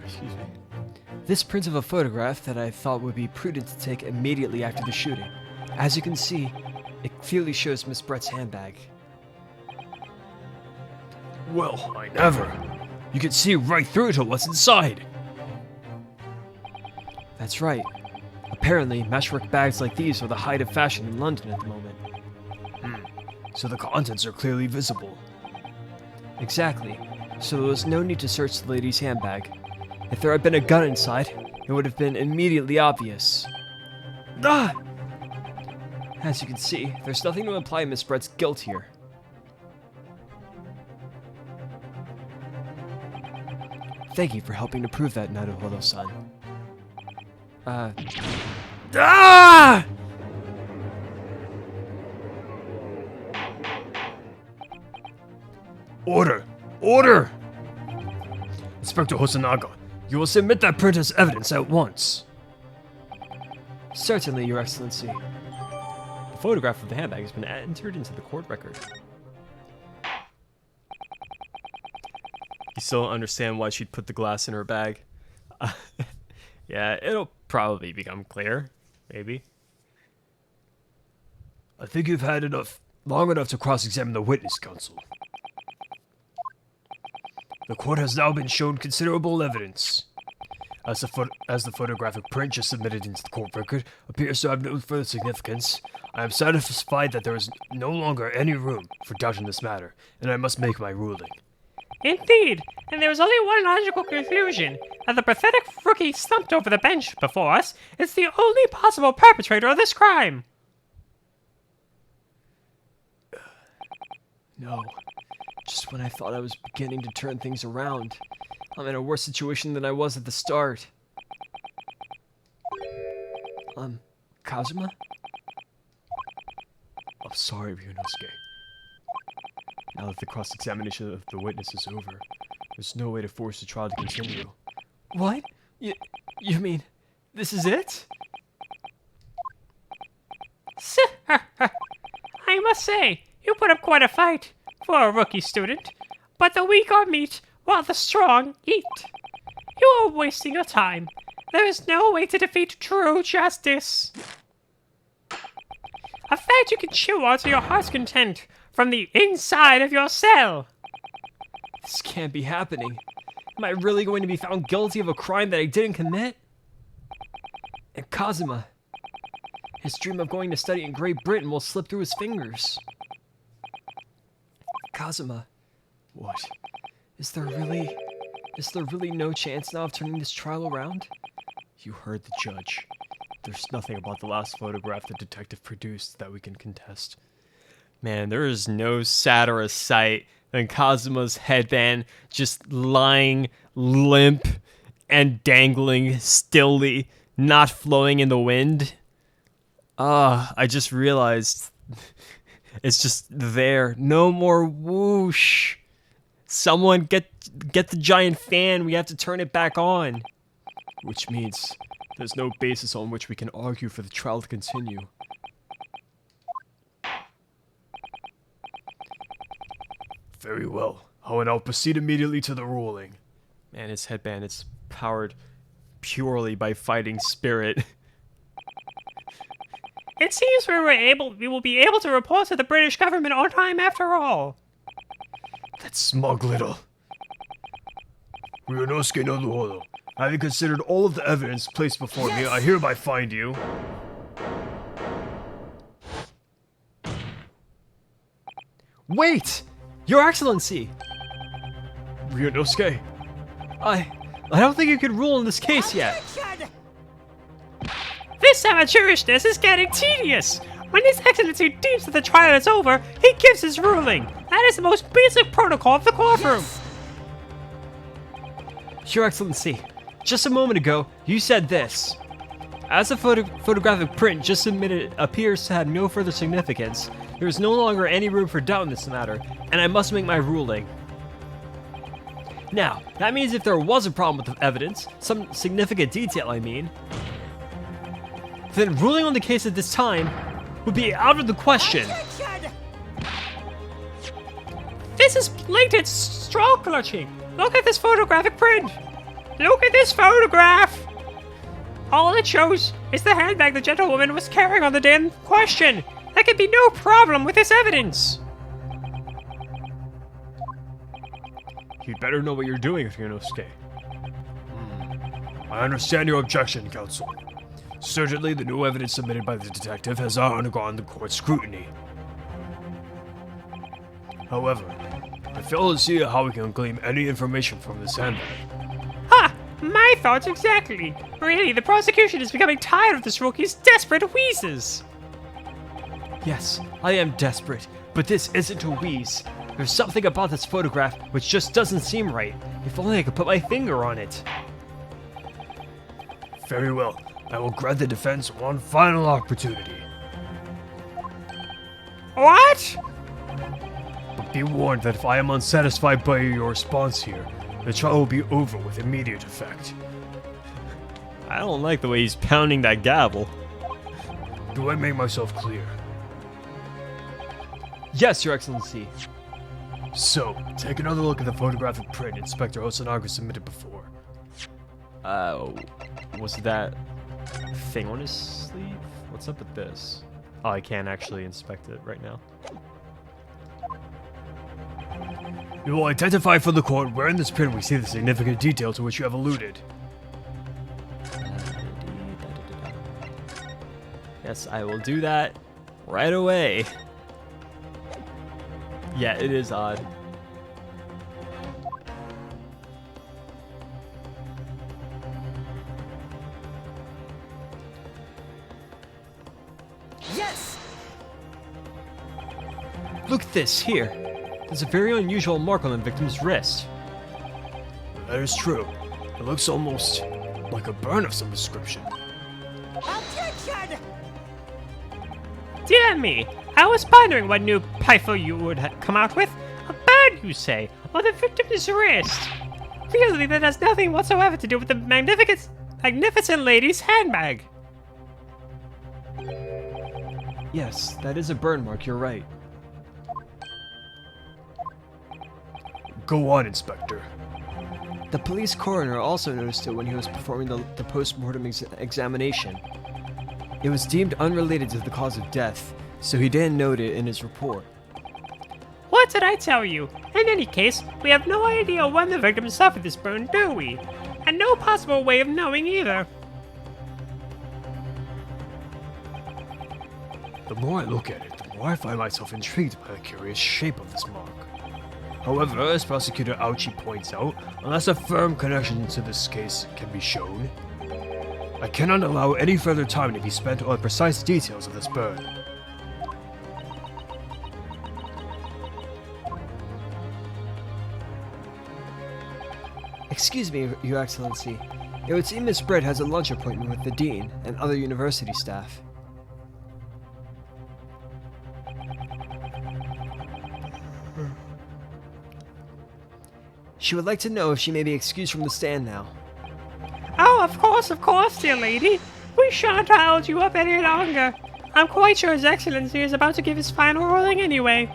Excuse me. This print of a photograph that I thought would be prudent to take immediately after the shooting. As you can see, it clearly shows Miss Brett's handbag. Well, I never. You can see right through to what's inside. That's right. Apparently, matchwork bags like these are the height of fashion in London at the moment. So the contents are clearly visible. Exactly. So there was no need to search the lady's handbag. If there had been a gun inside, it would have been immediately obvious. Ah! As you can see, there's nothing to imply Miss Brett's guilt here. Thank you for helping to prove that, Naruhodo-san. Ah! Order! Order! Inspector Hosonaga, you will submit that print as evidence at once. Certainly, Your Excellency. The photograph of the handbag has been entered into the court record. You still don't understand why she'd put the glass in her bag? Yeah, it'll probably become clear. Maybe. I think you've had long enough to cross-examine the witness, counsel. The court has now been shown considerable evidence. As the photographic print just submitted into the court record appears to have no further significance, I am satisfied that there is no longer any room for doubt in this matter, and I must make my ruling. Indeed, and there is only one logical conclusion, that the pathetic rookie slumped over the bench before us is the only possible perpetrator of this crime. No. Just when I thought I was beginning to turn things around, I'm in a worse situation than I was at the start. Kazuma? I'm sorry, Ryunosuke. Now that the cross-examination of the witness is over, there's no way to force the trial to continue. What? You mean, this is it? I must say, you put up quite a fight for a rookie student, but the weak are meat while the strong eat. You are wasting your time. There is no way to defeat true justice. A fact you can chew on to your heart's content from the inside of your cell. This can't be happening. Am I really going to be found guilty of a crime that I didn't commit? And Kazuma, his dream of going to study in Great Britain will slip through his fingers. Kazuma, What? is there really no chance now of turning this trial around? You heard the judge. There's nothing about the last photograph the detective produced that we can contest. Man, there is no sadder a sight than Kazuma's headband just lying limp and dangling stilly, not flowing in the wind. I just realized it's just there. No more whoosh. Someone get the giant fan. We have to turn it back on. Which means there's no basis on which we can argue for the trial to continue. Very well. I will now proceed immediately to the ruling. Man, his headband is powered purely by fighting spirit. It seems we will be able to report to the British government on time after all. That smug little. Ryunosuke Nobuhoro, having considered all of the evidence placed before me, I hereby find you... Wait! Your Excellency! Ryunosuke? I don't think you could rule in this case yet. This amateurishness is getting tedious. When His Excellency deems that the trial is over, he gives his ruling. That is the most basic protocol of the courtroom. Your Excellency, just a moment ago, you said this. As the photographic print just submitted appears to have no further significance, there is no longer any room for doubt in this matter, and I must make my ruling. Now, that means if there was a problem with the evidence, some significant detail I mean, then ruling on the case at this time would be out of the question. This is blatant straw clutching. Look at this photographic print. Look at this photograph. All it shows is the handbag the gentlewoman was carrying on the day in question. There can be no problem with this evidence. You'd better know what you're doing, Ryunosuke. I understand your objection, counsel. Certainly, the new evidence submitted by the detective has undergone the court's scrutiny. However, I fail to see how we can glean any information from this handbag. Ha! My thoughts exactly. Really, the prosecution is becoming tired of this rookie's desperate wheezes. Yes, I am desperate, but this isn't a wheeze. There's something about this photograph which just doesn't seem right. If only I could put my finger on it. Very well. I will grant the defense one final opportunity. What? But be warned that if I am unsatisfied by your response here, the trial will be over with immediate effect. I don't like the way he's pounding that gavel. Do I make myself clear? Yes, Your Excellency. So, take another look at the photographic print Inspector Osanaga submitted before. Was that thing on his sleeve? What's up with this? Oh, I can't actually inspect it right now. We will identify for the court where in this print we see the significant detail to which you have alluded. Yes, I will do that right away. Yeah, it is odd. Yes! Look at this, here. There's a very unusual mark on the victim's wrist. That is true. It looks almost like a burn of some description. Dear me, I was pondering what new pifle you would come out with. A burn, you say, on the victim's wrist. Clearly, that has nothing whatsoever to do with the magnificent lady's handbag. Yes, that is a burn mark, you're right. Go on, Inspector. The police coroner also noticed it when he was performing the post-mortem examination. It was deemed unrelated to the cause of death, so he didn't note it in his report. What did I tell you? In any case, we have no idea when the victim suffered this burn, do we? And no possible way of knowing either. The more I look at it, the more I find myself intrigued by the curious shape of this mark. However, as Prosecutor Ouchie points out, unless a firm connection to this case can be shown, I cannot allow any further time to be spent on precise details of this burn. Excuse me, Your Excellency. It would seem Miss Brett has a lunch appointment with the Dean and other university staff. She would like to know if she may be excused from the stand now. Oh, of course, dear lady. We shan't hold you up any longer. I'm quite sure His Excellency is about to give his final ruling anyway.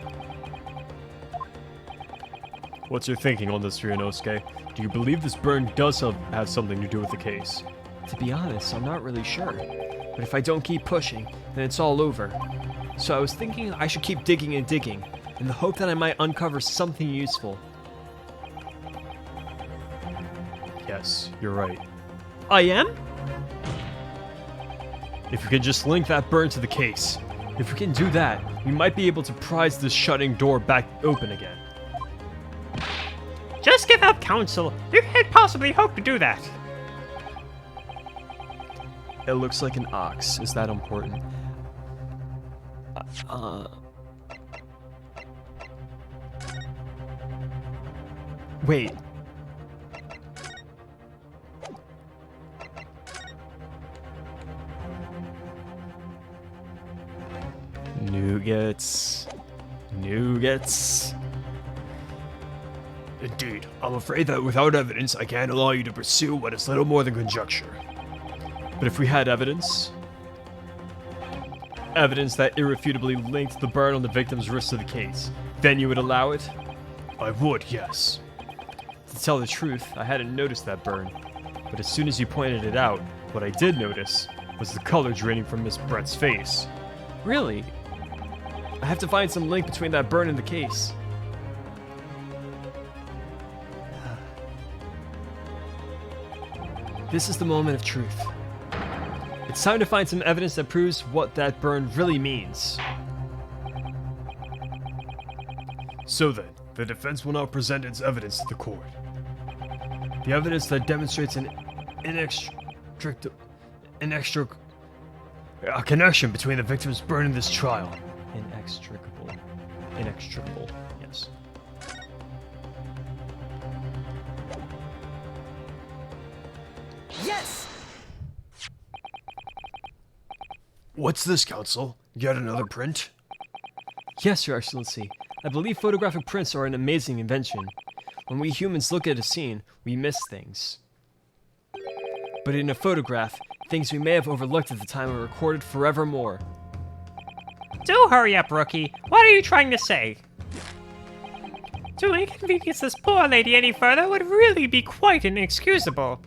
What's your thinking on this, Ryunosuke? Do you believe this burn does have something to do with the case? To be honest, I'm not really sure. But if I don't keep pushing, then it's all over. So I was thinking I should keep digging and digging, in the hope that I might uncover something useful. Yes, you're right. I am? If we can just link that burn to the case, if we can do that, we might be able to prise this shutting door back open again. Just give out counsel. You can't possibly hope to do that. It looks like an ox. Is that important? Wait. Nougats. Indeed, I'm afraid that without evidence, I can't allow you to pursue what is little more than conjecture. But if we had evidence that irrefutably linked the burn on the victim's wrist to the case, then you would allow it? I would, yes. To tell the truth, I hadn't noticed that burn. But as soon as you pointed it out, what I did notice was the color draining from Miss Brett's face. Really? I have to find some link between that burn and the case. This is the moment of truth. It's time to find some evidence that proves what that burn really means. So then, the defense will now present its evidence to the court. The evidence that demonstrates a connection between the victim's burn and this trial. Inextricable, yes. Yes! What's this, Counsel? Yet another print? Yes, Your Excellency. I believe photographic prints are an amazing invention. When we humans look at a scene, we miss things. But in a photograph, things we may have overlooked at the time are recorded forevermore. Do hurry up, Rookie. What are you trying to say? To inconvenience this poor lady any further would really be quite inexcusable.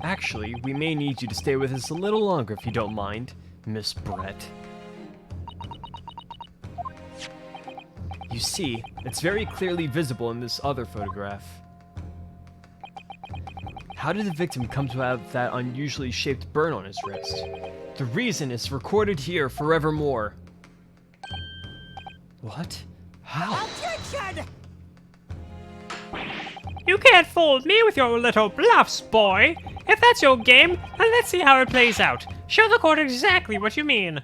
Actually, we may need you to stay with us a little longer if you don't mind, Miss Brett. You see, it's very clearly visible in this other photograph. How did the victim come to have that unusually shaped burn on his wrist? The reason is recorded here forevermore. What? How? Objection! You can't fool me with your little bluffs, boy. If that's your game, then let's see how it plays out. Show the court exactly what you mean.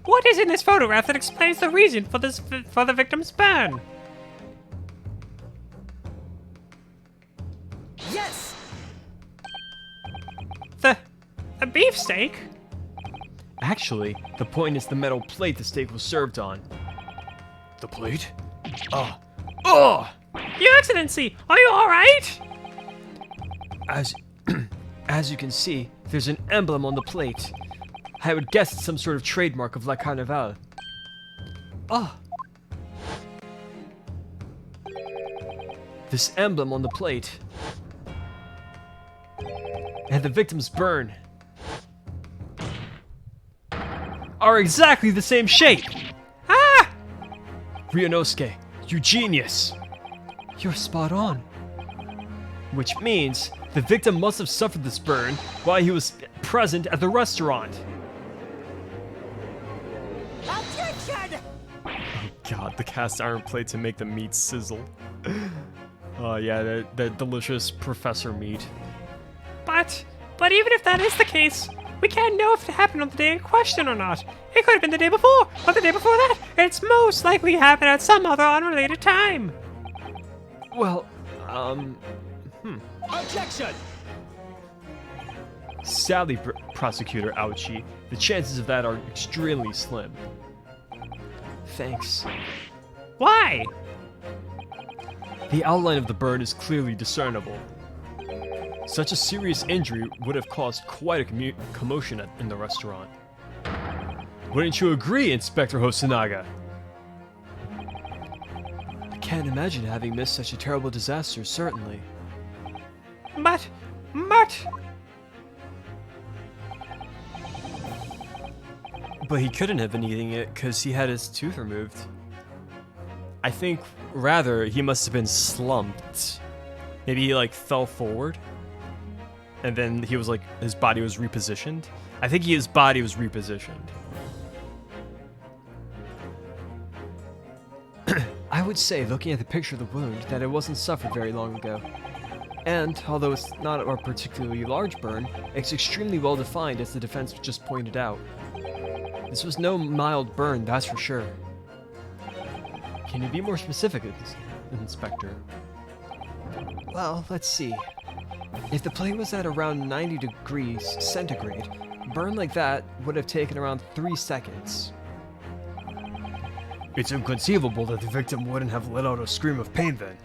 What is in this photograph that explains the reason for the victim's burn? beefsteak. Actually, the point is the metal plate the steak was served on. The plate? Oh! Your Excellency, are you alright? As you can see, there's an emblem on the plate. I would guess it's some sort of trademark of La Carnival. This emblem on the plate and the victim's burn are exactly the same shape. Ah! Ryunosuke, you genius! You're spot on. Which means the victim must have suffered this burn while he was present at the restaurant. Objection! God, the cast iron plate to make the meat sizzle. Oh yeah, that delicious professor meat. But even if that is the case, we can't know if it happened on the day in question or not. It could have been the day before, or the day before that. It's most likely happened at some other unrelated time. Well, Objection! sadly, Prosecutor Ouchie, the chances of that are extremely slim. Thanks. Why? The outline of the burn is clearly discernible. Such a serious injury would have caused quite a commotion in the restaurant. Wouldn't you agree, Inspector Hosonaga? I can't imagine having missed such a terrible disaster, certainly. But... But he couldn't have been eating it because he had his tooth removed. I think, rather, he must have been slumped. Maybe he, like, fell forward. And then he was, like, his body was repositioned. I think his body was repositioned. I would say, looking at the picture of the wound, that it wasn't suffered very long ago. And, although it's not a particularly large burn, it's extremely well defined, as the defense just pointed out. This was no mild burn, that's for sure. Can you be more specific, Inspector? Well, let's see. If the plate was at around 90 degrees centigrade, a burn like that would have taken around 3 seconds. It's inconceivable that the victim wouldn't have let out a scream of pain then.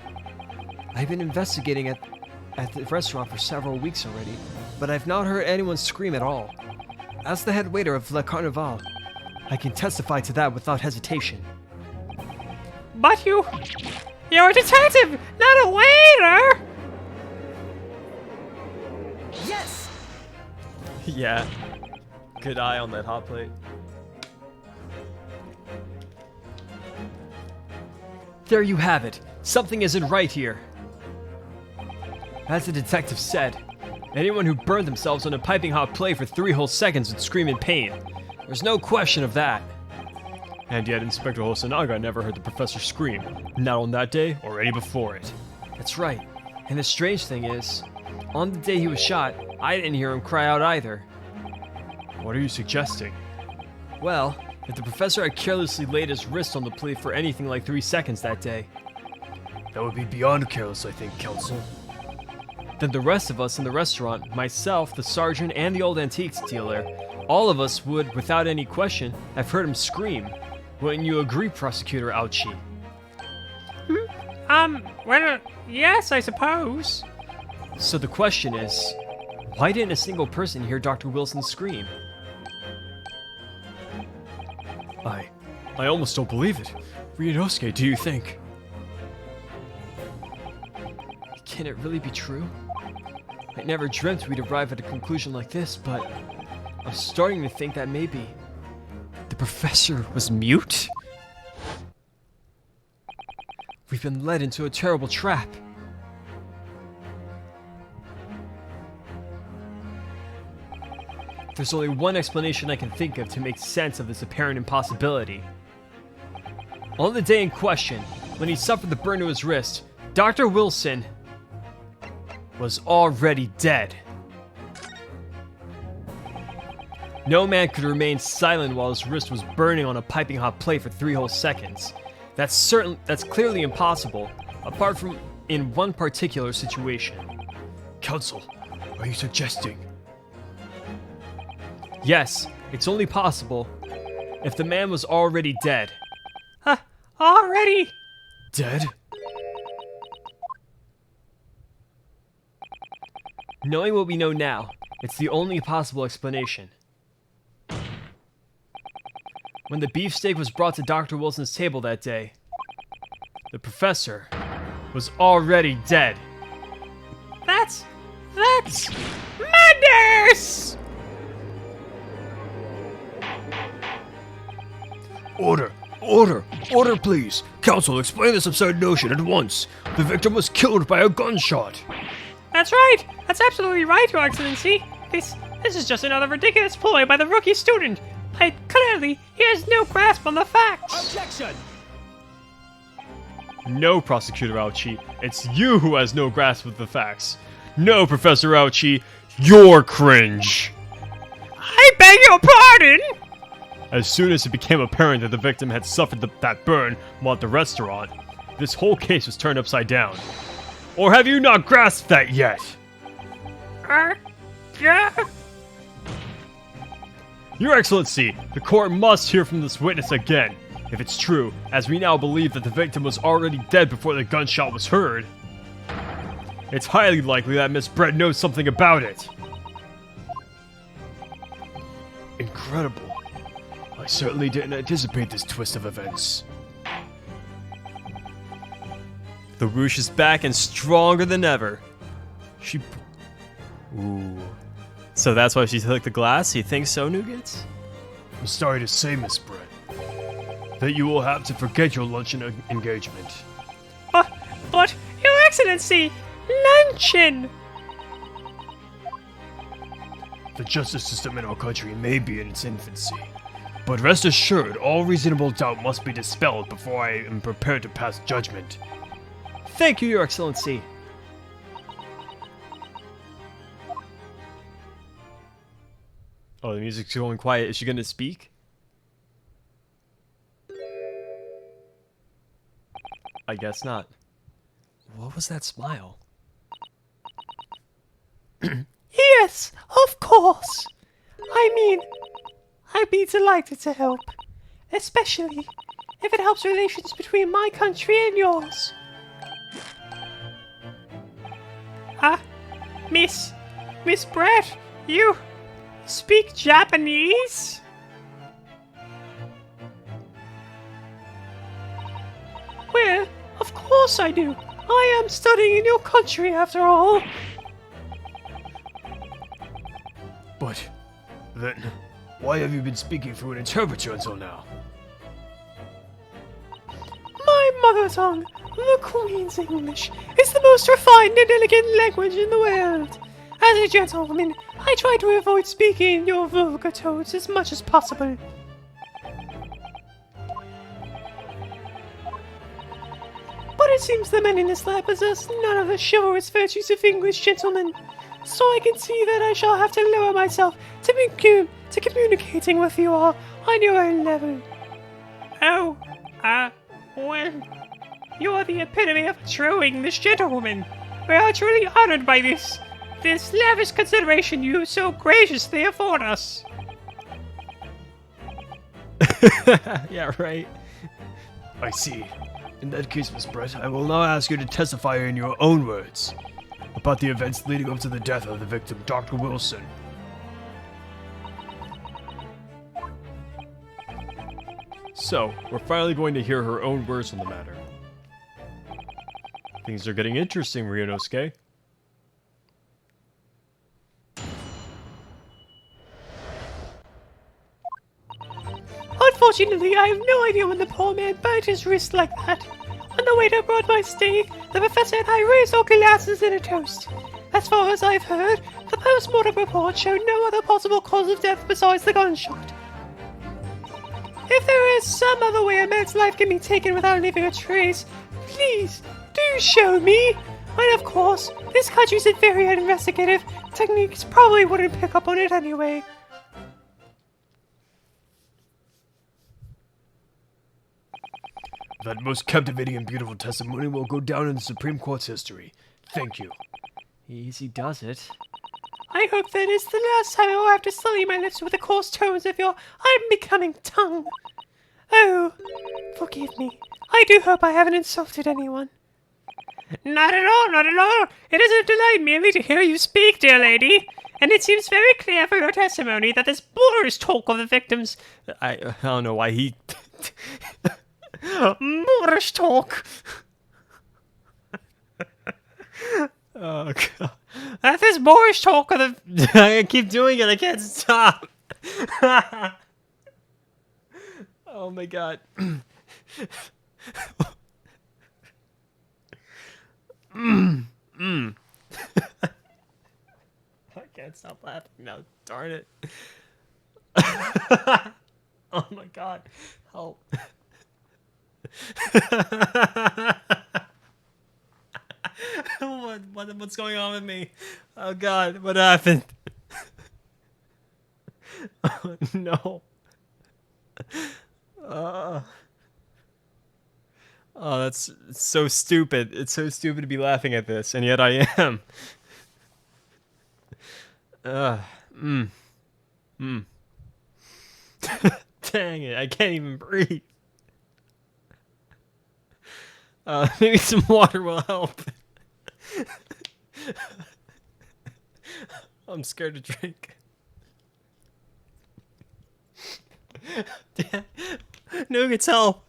I've been investigating at the restaurant for several weeks already, but I've not heard anyone scream at all. As the head waiter of Le Carnival, I can testify to that without hesitation. But you're a detective, not a waiter! Yes! Yeah. Good eye on that hot plate. There you have it. Something isn't right here. As the detective said, anyone who burned themselves on a piping hot plate for 3 whole seconds would scream in pain. There's no question of that. And yet Inspector Hosonaga never heard the professor scream. Not on that day or any before it. That's right. And the strange thing is, on the day he was shot, I didn't hear him cry out either. What are you suggesting? Well, if the professor had carelessly laid his wrist on the plate for anything like 3 seconds that day, That would be beyond careless, I think, Counsel. then the rest of us in the restaurant, myself, the sergeant, and the old antiques dealer, all of us would, without any question, have heard him scream. Wouldn't you agree, Prosecutor Ouchie? Well, yes, I suppose. So the question is, why didn't a single person hear Dr. Wilson scream? I almost don't believe it. Ryunosuke, do you think? can it really be true? I never dreamt we'd arrive at a conclusion like this, but I'm starting to think that maybe The professor was mute? we've been led into a terrible trap. There's only one explanation I can think of to make sense of this apparent impossibility. On the day in question, when he suffered the burn to his wrist, Dr. Wilson was already dead. No man could remain silent while his wrist was burning on a piping hot plate for 3 whole seconds. That's clearly impossible, apart from in one particular situation. Counsel, are you suggesting? Yes, it's only possible if the man was already dead. Already? Dead? Knowing what we know now, it's the only possible explanation. When the beefsteak was brought to Dr. Wilson's table that day, the professor was already dead. That's madness! Order! Order! Order, please! Council, explain this absurd notion at once! The victim was killed by a gunshot! That's right! That's absolutely right, Your Excellency! This is just another ridiculous ploy by the rookie student! Clearly, he has no grasp on the facts! Objection! No, Prosecutor Ouchie, it's you who has no grasp of the facts. No, Professor Ouchie, you're cringe. I beg your pardon! As soon as it became apparent that the victim had suffered that burn while at the restaurant, this whole case was turned upside down. Or have you not grasped that yet? Yeah. Your Excellency, the court must hear from this witness again. If it's true, as we now believe that the victim was already dead before the gunshot was heard, it's highly likely that Miss Brett knows something about it. Incredible. I certainly didn't anticipate this twist of events. The Whoosh is back and stronger than ever. Ooh. So that's why she took the glass? You think so, Nougats? I'm sorry to say, Miss Brett, that you will have to forget your luncheon engagement. But, Your Excellency, luncheon! The justice system in our country may be in its infancy, but rest assured, all reasonable doubt must be dispelled before I am prepared to pass judgment. Thank you, Your Excellency. Oh, the music's going quiet. Is she going to speak? I guess not. What was that smile? Yes, of course. I mean, I'd be delighted to help. Especially if it helps relations between my country and yours. Miss Brett, you speak Japanese? Well, of course I do. I am studying in your country after all. But then, why have you been speaking through an interpreter until now? My mother tongue, the Queen's English, is the most refined and elegant language in the world. As a gentleman, I try to avoid speaking in your vulgar tones as much as possible. But it seems the men in this lab possess none of the chivalrous virtues of English gentlemen, so I can see that I shall have to lower myself to communicating with you all on your own level. Oh, well, you're the epitome of a true English gentlewoman. We are truly honored by this lavish consideration you so graciously afford us. Yeah, right. I see. In that case, Miss Brett, I will now ask you to testify in your own words about the events leading up to the death of the victim, Dr. Wilson. So, we're finally going to hear her own words on the matter. Things are getting interesting, Ryunosuke. Unfortunately, I have no idea when the poor man burnt his wrist like that. When the waiter brought my steak, the professor and I raised our glasses in a toast. As far as I've heard, the post-mortem report showed no other possible cause of death besides the gunshot. If there is some other way a man's life can be taken without leaving a trace, please, do show me! And of course, this country's very investigative. Techniques probably wouldn't pick up on it anyway. That most captivating and beautiful testimony will go down in the Supreme Court's history. Thank you. Easy does it. I hope that is the last time I will have to sully my lips with the coarse tones of your unbecoming tongue. Oh, forgive me. I do hope I haven't insulted anyone. Not at all, not at all. It is a delight merely to hear you speak, dear lady. And it seems very clear from your testimony that this boorish talk of the victims... I don't know why he... boorish talk. Oh, God. That this boorish talk of the... I keep doing it. I can't stop. Oh, my God. I can't stop laughing now. Darn it. Oh, my God. Help. What's going on with me? Oh God, what happened? Oh no. Oh, that's so stupid. It's so stupid to be laughing at this, and yet I am. Dang it, I can't even breathe. Maybe some water will help. I'm scared to drink. Nuggets, help!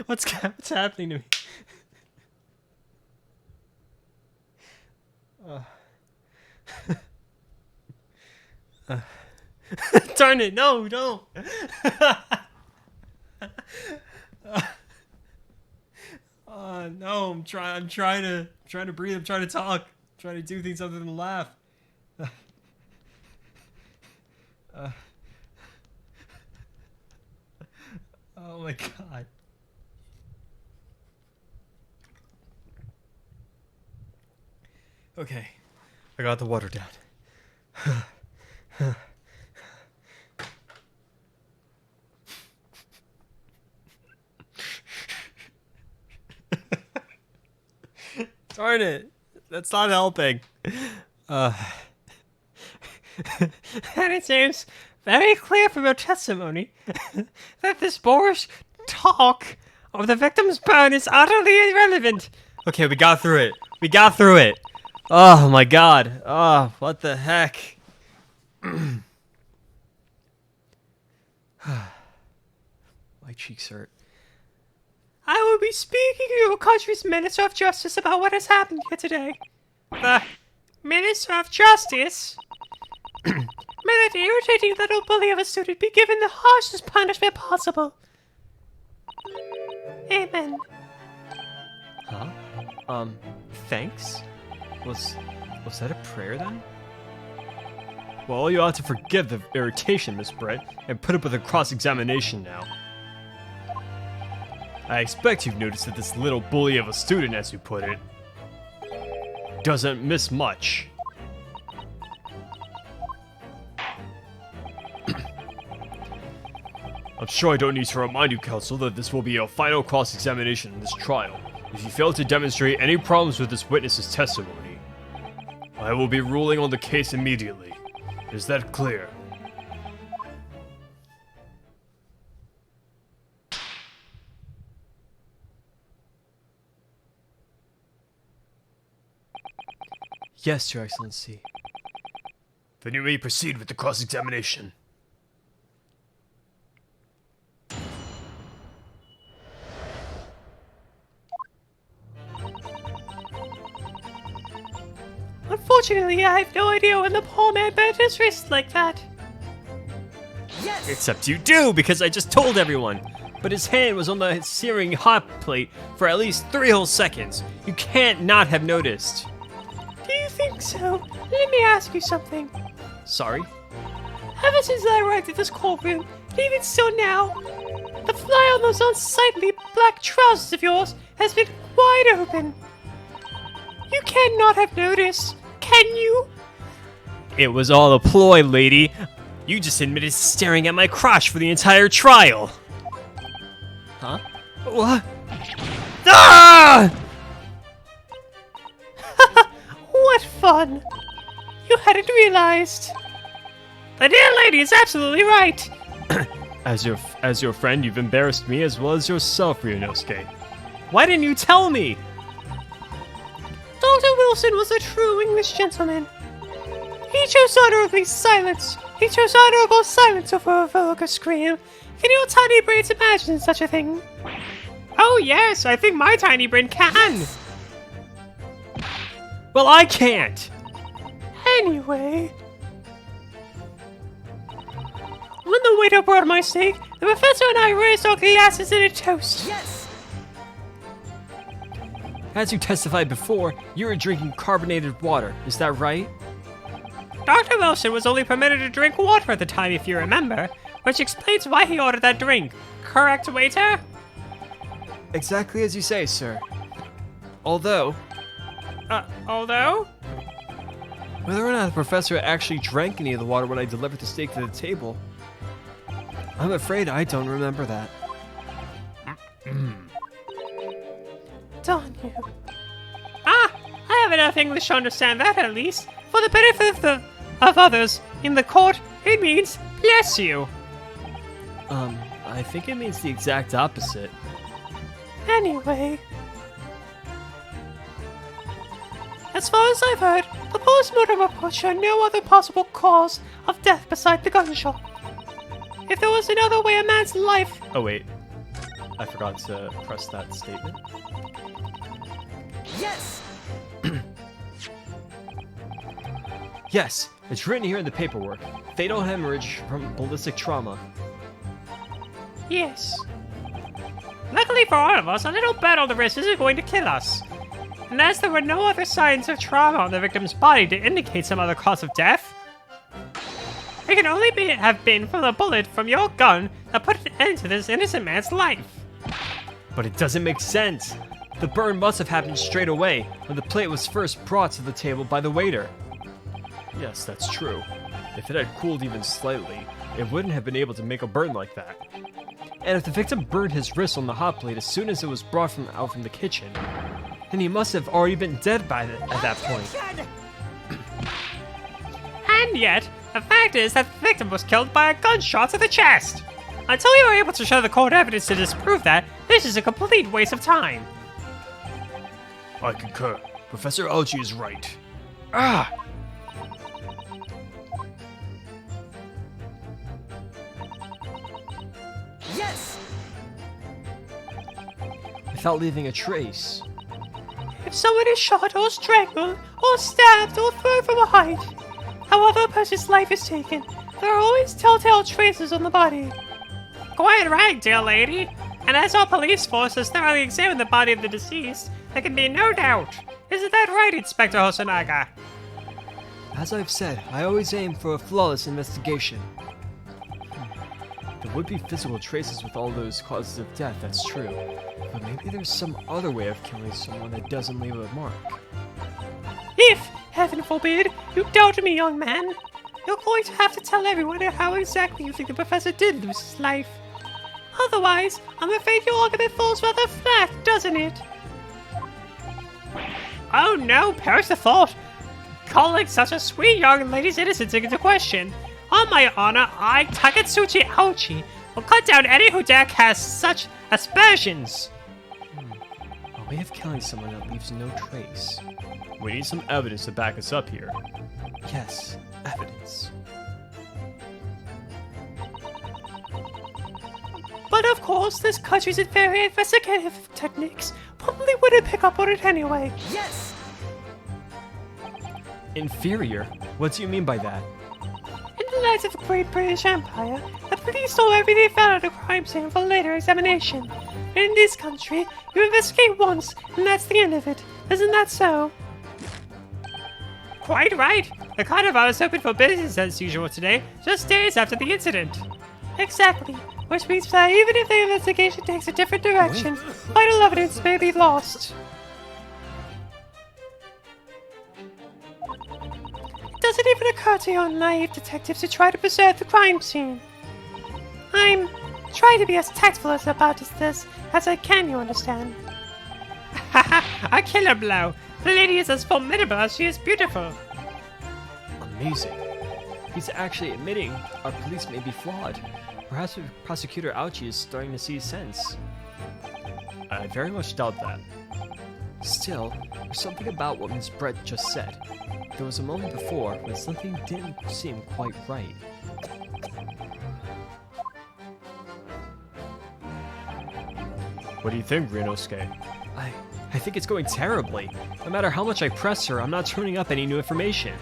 What's happening to me? Darn it! No, don't! No, I'm trying to breathe. I'm trying to talk. I'm trying to do things other than laugh. Oh my God. Okay, I got the water down. Darn it, that's not helping. And it seems very clear from your testimony that this boorish talk of the victim's burn is utterly irrelevant. Okay, we got through it. We got through it. Oh my God. Oh, what the heck? My cheeks hurt. I will be speaking to your country's Minister of Justice about what has happened here today. The Minister of Justice? May that irritating little bully of a student be given the harshest punishment possible. Amen. Huh? Thanks? Was that a prayer then? Well, you ought to forgive the irritation, Miss Brett, and put up with a cross-examination now. I expect you've noticed that this little bully of a student, as you put it, doesn't miss much. I'm sure I don't need to remind you, Counsel, that this will be your final cross-examination in this trial. If you fail to demonstrate any problems with this witness's testimony, I will be ruling on the case immediately. Is that clear? Yes, Your Excellency. Then you may proceed with the cross-examination. Unfortunately, I have no idea when the poor man bent his wrist like that. Except you do, because I just told everyone. But his hand was on the searing hot plate for at least 3 whole seconds. You can't not have noticed. Do you think so? Let me ask you something. Sorry? Ever since I arrived at this courtroom, and even still now, the fly on those unsightly black trousers of yours has been wide open. You cannot have noticed, can you? It was all a ploy, lady. You just admitted staring at my crotch for the entire trial. Huh? What? Ah! What fun! You hadn't realized. The dear lady is absolutely right. As your friend, you've embarrassed me as well as yourself, Ryunosuke. Why didn't you tell me? Dr. Wilson was a true English gentleman. He chose honorable silence. He chose honorable silence over a vulgar scream. Can your tiny brains imagine such a thing? Oh yes, I think my tiny brain can. Well, I can't. Anyway, when the waiter brought my steak, the professor and I raised our glasses in a toast. Yes! As you testified before, you were drinking carbonated water. Is that right? Dr. Wilson was only permitted to drink water at the time, if you remember, which explains why he ordered that drink. Correct, waiter? Exactly as you say, sir. Although, Although? Whether or not the professor actually drank any of the water when I delivered the steak to the table, I'm afraid I don't remember that. Darn you. Ah, I have enough English to understand that at least. For the benefit of others in the court, it means bless you. I think it means the exact opposite. Anyway, as far as I've heard, the post-mortem report showed no other possible cause of death beside the gunshot. If there was another way a man's life... Oh wait, I forgot to press that statement. yes! Yes, it's written here in the paperwork. Fatal hemorrhage from ballistic trauma. Yes. Luckily for all of us, a little bat on the wrist isn't going to kill us. And as there were no other signs of trauma on the victim's body to indicate some other cause of death, it can only have been from the bullet from your gun that put an end to this innocent man's life. But it doesn't make sense. The burn must have happened straight away when the plate was first brought to the table by the waiter. Yes, that's true. If it had cooled even slightly, it wouldn't have been able to make a burn like that. And if the victim burned his wrist on the hot plate as soon as it was brought out from the kitchen, then he must have already been dead at that point. And yet, the fact is that the victim was killed by a gunshot to the chest. Until you are able to show the court evidence to disprove that, this is a complete waste of time. I concur. Professor Algie is right. Ah! Yes! Without leaving a trace. If someone is shot or strangled or stabbed or thrown from a height, however a person's life is taken, there are always telltale traces on the body. Quite right, dear lady. And as our police force has thoroughly examined the body of the deceased, there can be no doubt. Isn't that right, Inspector Hosonaga? As I've said, I always aim for a flawless investigation. There would be physical traces with all those causes of death, that's true. But maybe there's some other way of killing someone that doesn't leave a mark. If, heaven forbid, you doubt me, young man, you're going to have to tell everyone how exactly you think the professor did lose his life. Otherwise, I'm afraid your argument falls rather flat, doesn't it? Oh no, perish the thought. Calling such a sweet young lady's innocence into question. On my honor, I, Takatsuchi Aochi, will cut down any who dare cast such aspersions. A way of killing someone that leaves no trace. We need some evidence to back us up here. Yes, evidence. But of course, this country's very investigative techniques probably wouldn't pick up on it anyway. Yes! Inferior? What do you mean by that? In the light of the Great British Empire, the police store everything found at a crime scene for later examination. In this country, you investigate once, and that's the end of it. Isn't that so? Quite right. The carnival is open for business as usual today, just days after the incident. Exactly. Which means that even if the investigation takes a different direction, vital evidence may be lost. It doesn't even occur to your naive detectives to try to preserve the crime scene. I'm trying to be as tactful about this as I can, you understand. Haha, a killer blow. The lady is as formidable as she is beautiful. amazing. He's actually admitting our police may be flawed. Perhaps Prosecutor Ouchie is starting to see sense. I very much doubt that. Still, there's something about what Miss Brett just said. There was a moment before when something didn't seem quite right. What do you think, Ryunosuke? I think it's going terribly. No matter how much I press her, I'm not turning up any new information.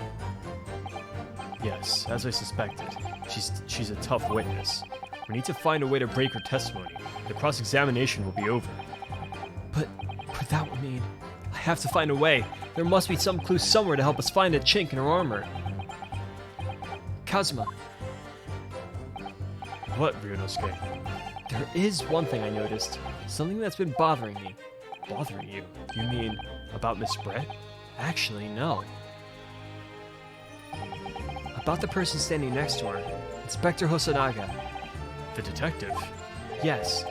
Yes, as I suspected. She's a tough witness. We need to find a way to break her testimony. The cross-examination will be over. But that would mean I have to find a way. There must be some clue somewhere to help us find a chink in her armor. Kazuma, What, Ryunosuke? there is one thing I noticed. Something that's been bothering me. Bothering you? You mean about Miss Brett? Actually, no. About the person standing next to her. Inspector Hosonaga. The detective? Yes.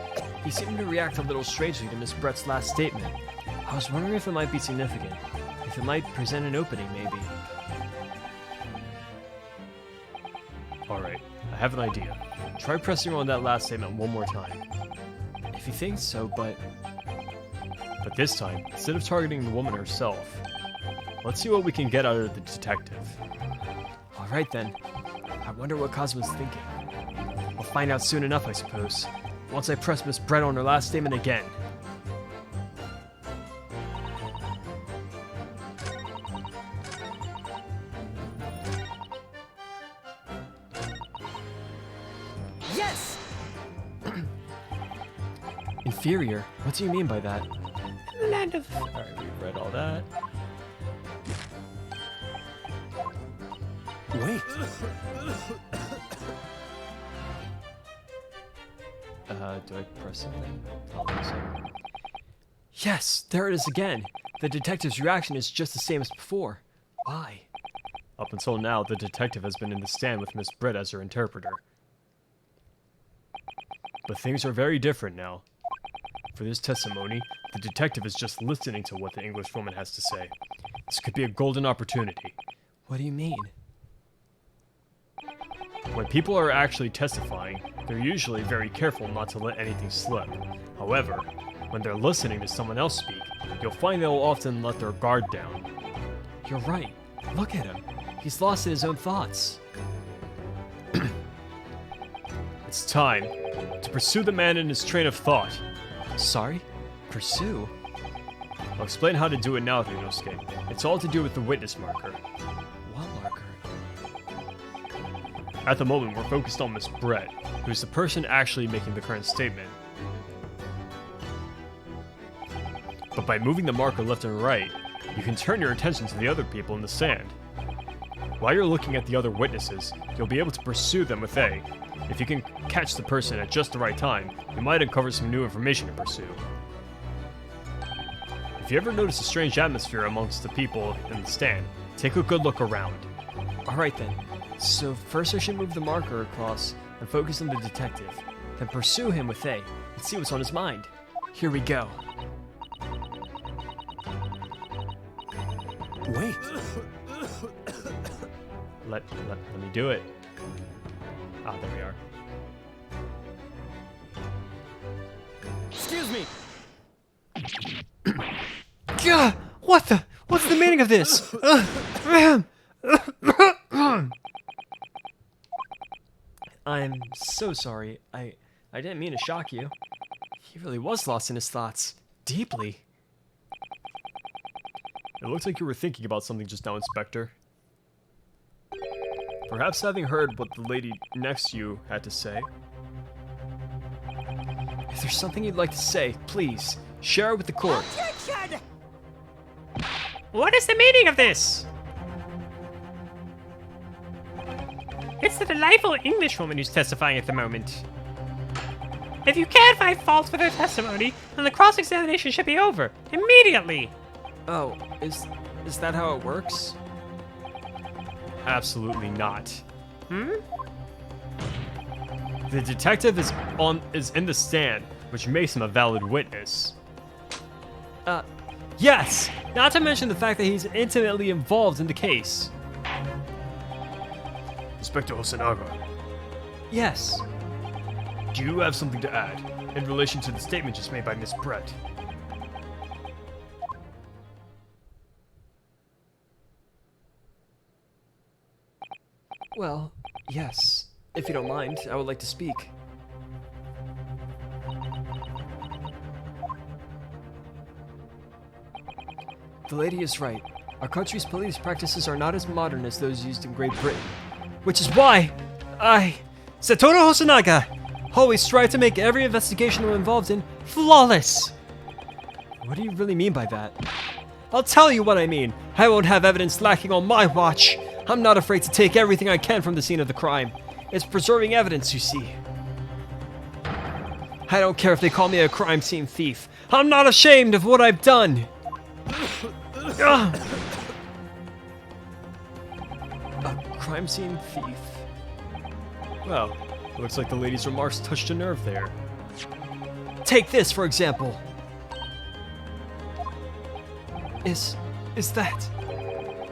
He seemed to react a little strangely to Miss Brett's last statement. I was wondering if it might be significant. If it might present an opening, maybe. Alright, I have an idea. Try pressing her on that last statement one more time. If you think so, but This time, instead of targeting the woman herself, let's see what we can get out of the detective. alright then. I wonder what Kazuma's thinking. We'll find out soon enough, I suppose. Once I press Miss Brett on her last statement again. Yes! Inferior? What do you mean by that? In the land of... Alright, we've read all that. Wait. Do I press something? I don't think so. Yes, there it is again. The detective's reaction is just the same as before. Why? Up until now, the detective has been in the stand with Miss Britt as her interpreter. But things are very different now. For this testimony, the detective is just listening to what the English woman has to say. This could be a golden opportunity. What do you mean? When people are actually testifying, they're usually very careful not to let anything slip. However, when they're listening to someone else speak, you'll find they'll often let their guard down. You're right. Look at him. He's lost in his own thoughts. It's time to pursue the man in his train of thought. Sorry? Pursue? I'll explain how to do it now, Ryunosuke. It's all to do with the witness marker. What marker? At the moment, we're focused on Miss Brett, who's the person actually making the current statement. But by moving the marker left and right, you can turn your attention to the other people in the stand. While you're looking at the other witnesses, you'll be able to pursue them with A. If you can catch the person at just the right time, you might uncover some new information to pursue. If you ever notice a strange atmosphere amongst the people in the stand, take a good look around. Alright then. So first I should move the marker across and focus on the detective. Then pursue him with A and see what's on his mind. Here we go. Wait. Let me do it. Ah, there we are. Excuse me! Gah! What's the meaning of this? I'm so sorry. I didn't mean to shock you. He really was lost in his thoughts. Deeply. It looks like you were thinking about something just now, Inspector. Perhaps having heard what the lady next to you had to say. If there's something you'd like to say, please, share it with the court. Objection! What is the meaning of this? It's the delightful Englishwoman who's testifying at the moment. If you can't find fault with her testimony, then the cross-examination should be over immediately. Oh, is that how it works? Absolutely not. Hmm? The detective is in the stand, which makes him a valid witness. Yes! Not to mention the fact that he's intimately involved in the case. Inspector Hosonaga, Yes. do you have something to add in relation to the statement just made by Miss Brett? Well, yes. If you don't mind, I would like to speak. The lady is right. Our country's police practices are not as modern as those used in Great Britain. Which is why Satoru Hosonaga, always strive to make every investigation we're involved in flawless. What do you really mean by that? I'll tell you what I mean. I won't have evidence lacking on my watch. I'm not afraid to take everything I can from the scene of the crime. It's preserving evidence, you see. I don't care if they call me a crime scene thief. I'm not ashamed of what I've done. A crime scene thief. Well, looks like the lady's remarks touched a nerve there. Take this, for example. Is that?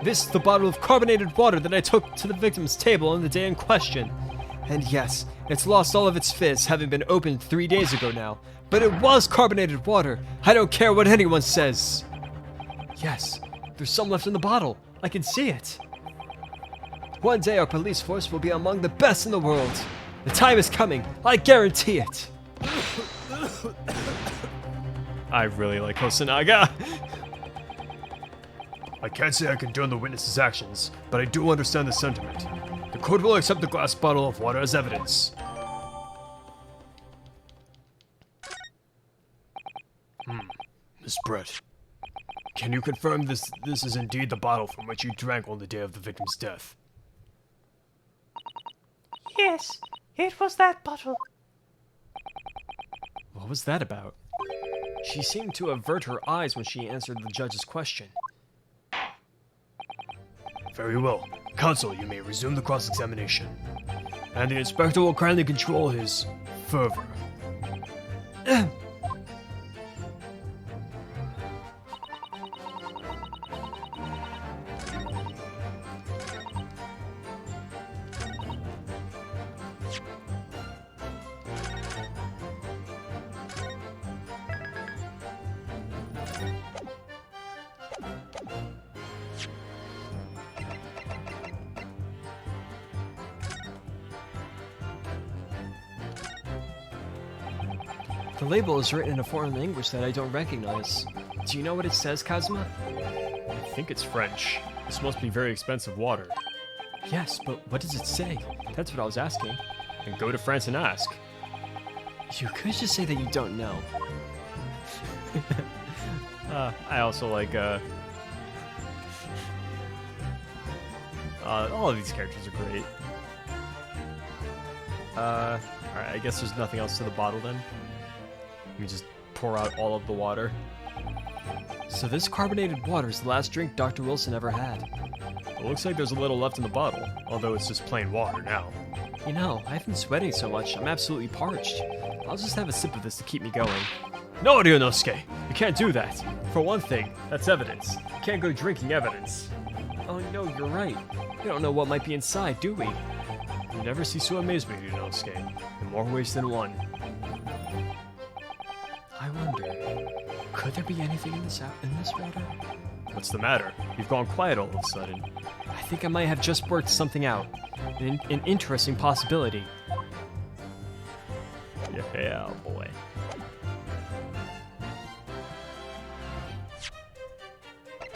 This is the bottle of carbonated water that I took to the victim's table on the day in question. And yes, it's lost all of its fizz, having been opened 3 days ago now. But it was carbonated water. I don't care what anyone says. Yes, there's some left in the bottle. I can see it. One day our police force will be among the best in the world. The time is coming. I guarantee it. I really like Hosonaga. I can't say I condone the witness's actions, but I do understand the sentiment. The court will accept the glass bottle of water as evidence. Miss Brett, can you confirm this is indeed the bottle from which you drank on the day of the victim's death? Yes, it was that bottle. What was that about? She seemed to avert her eyes when she answered the judge's question. Very well. Counsel, you may resume the cross-examination. And the inspector will kindly control his fervor. The label is written in a foreign language that I don't recognize. Do you know what it says, Kazuma? I think it's French. This must be very expensive water. Yes, but what does it say? That's what I was asking. And go to France and ask. You could just say that you don't know. I also like, all of these characters are great. Alright, I guess there's nothing else to the bottle then. Let me just pour out all of the water. So this carbonated water is the last drink Dr. Wilson ever had. It looks like there's a little left in the bottle, although it's just plain water now. You know, I've been sweating so much, I'm absolutely parched. I'll just have a sip of this to keep me going. No, Ryunosuke! You can't do that! For one thing, that's evidence. You can't go drinking evidence. Oh no, you're right. We don't know what might be inside, do we? You never cease to amaze me, Ryunosuke, in more ways than one. I wonder, could there be anything in this water? What's the matter? You've gone quiet all of a sudden. I think I might have just worked something out. An interesting possibility. Yeah, boy.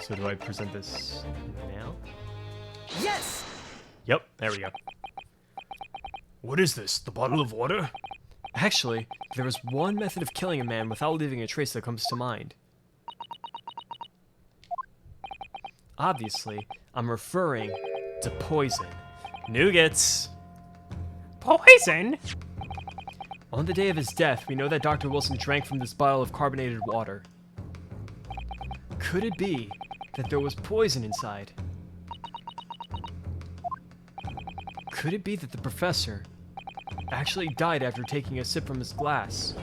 So do I present this now? Yes! Yep, there we go. What is this? The bottle of water? Actually, there is one method of killing a man without leaving a trace that comes to mind. Obviously, I'm referring to poison. Nougats. Poison? On the day of his death, we know that Dr. Wilson drank from this bottle of carbonated water. Could it be that there was poison inside? Could it be that the professor actually died after taking a sip from his glass?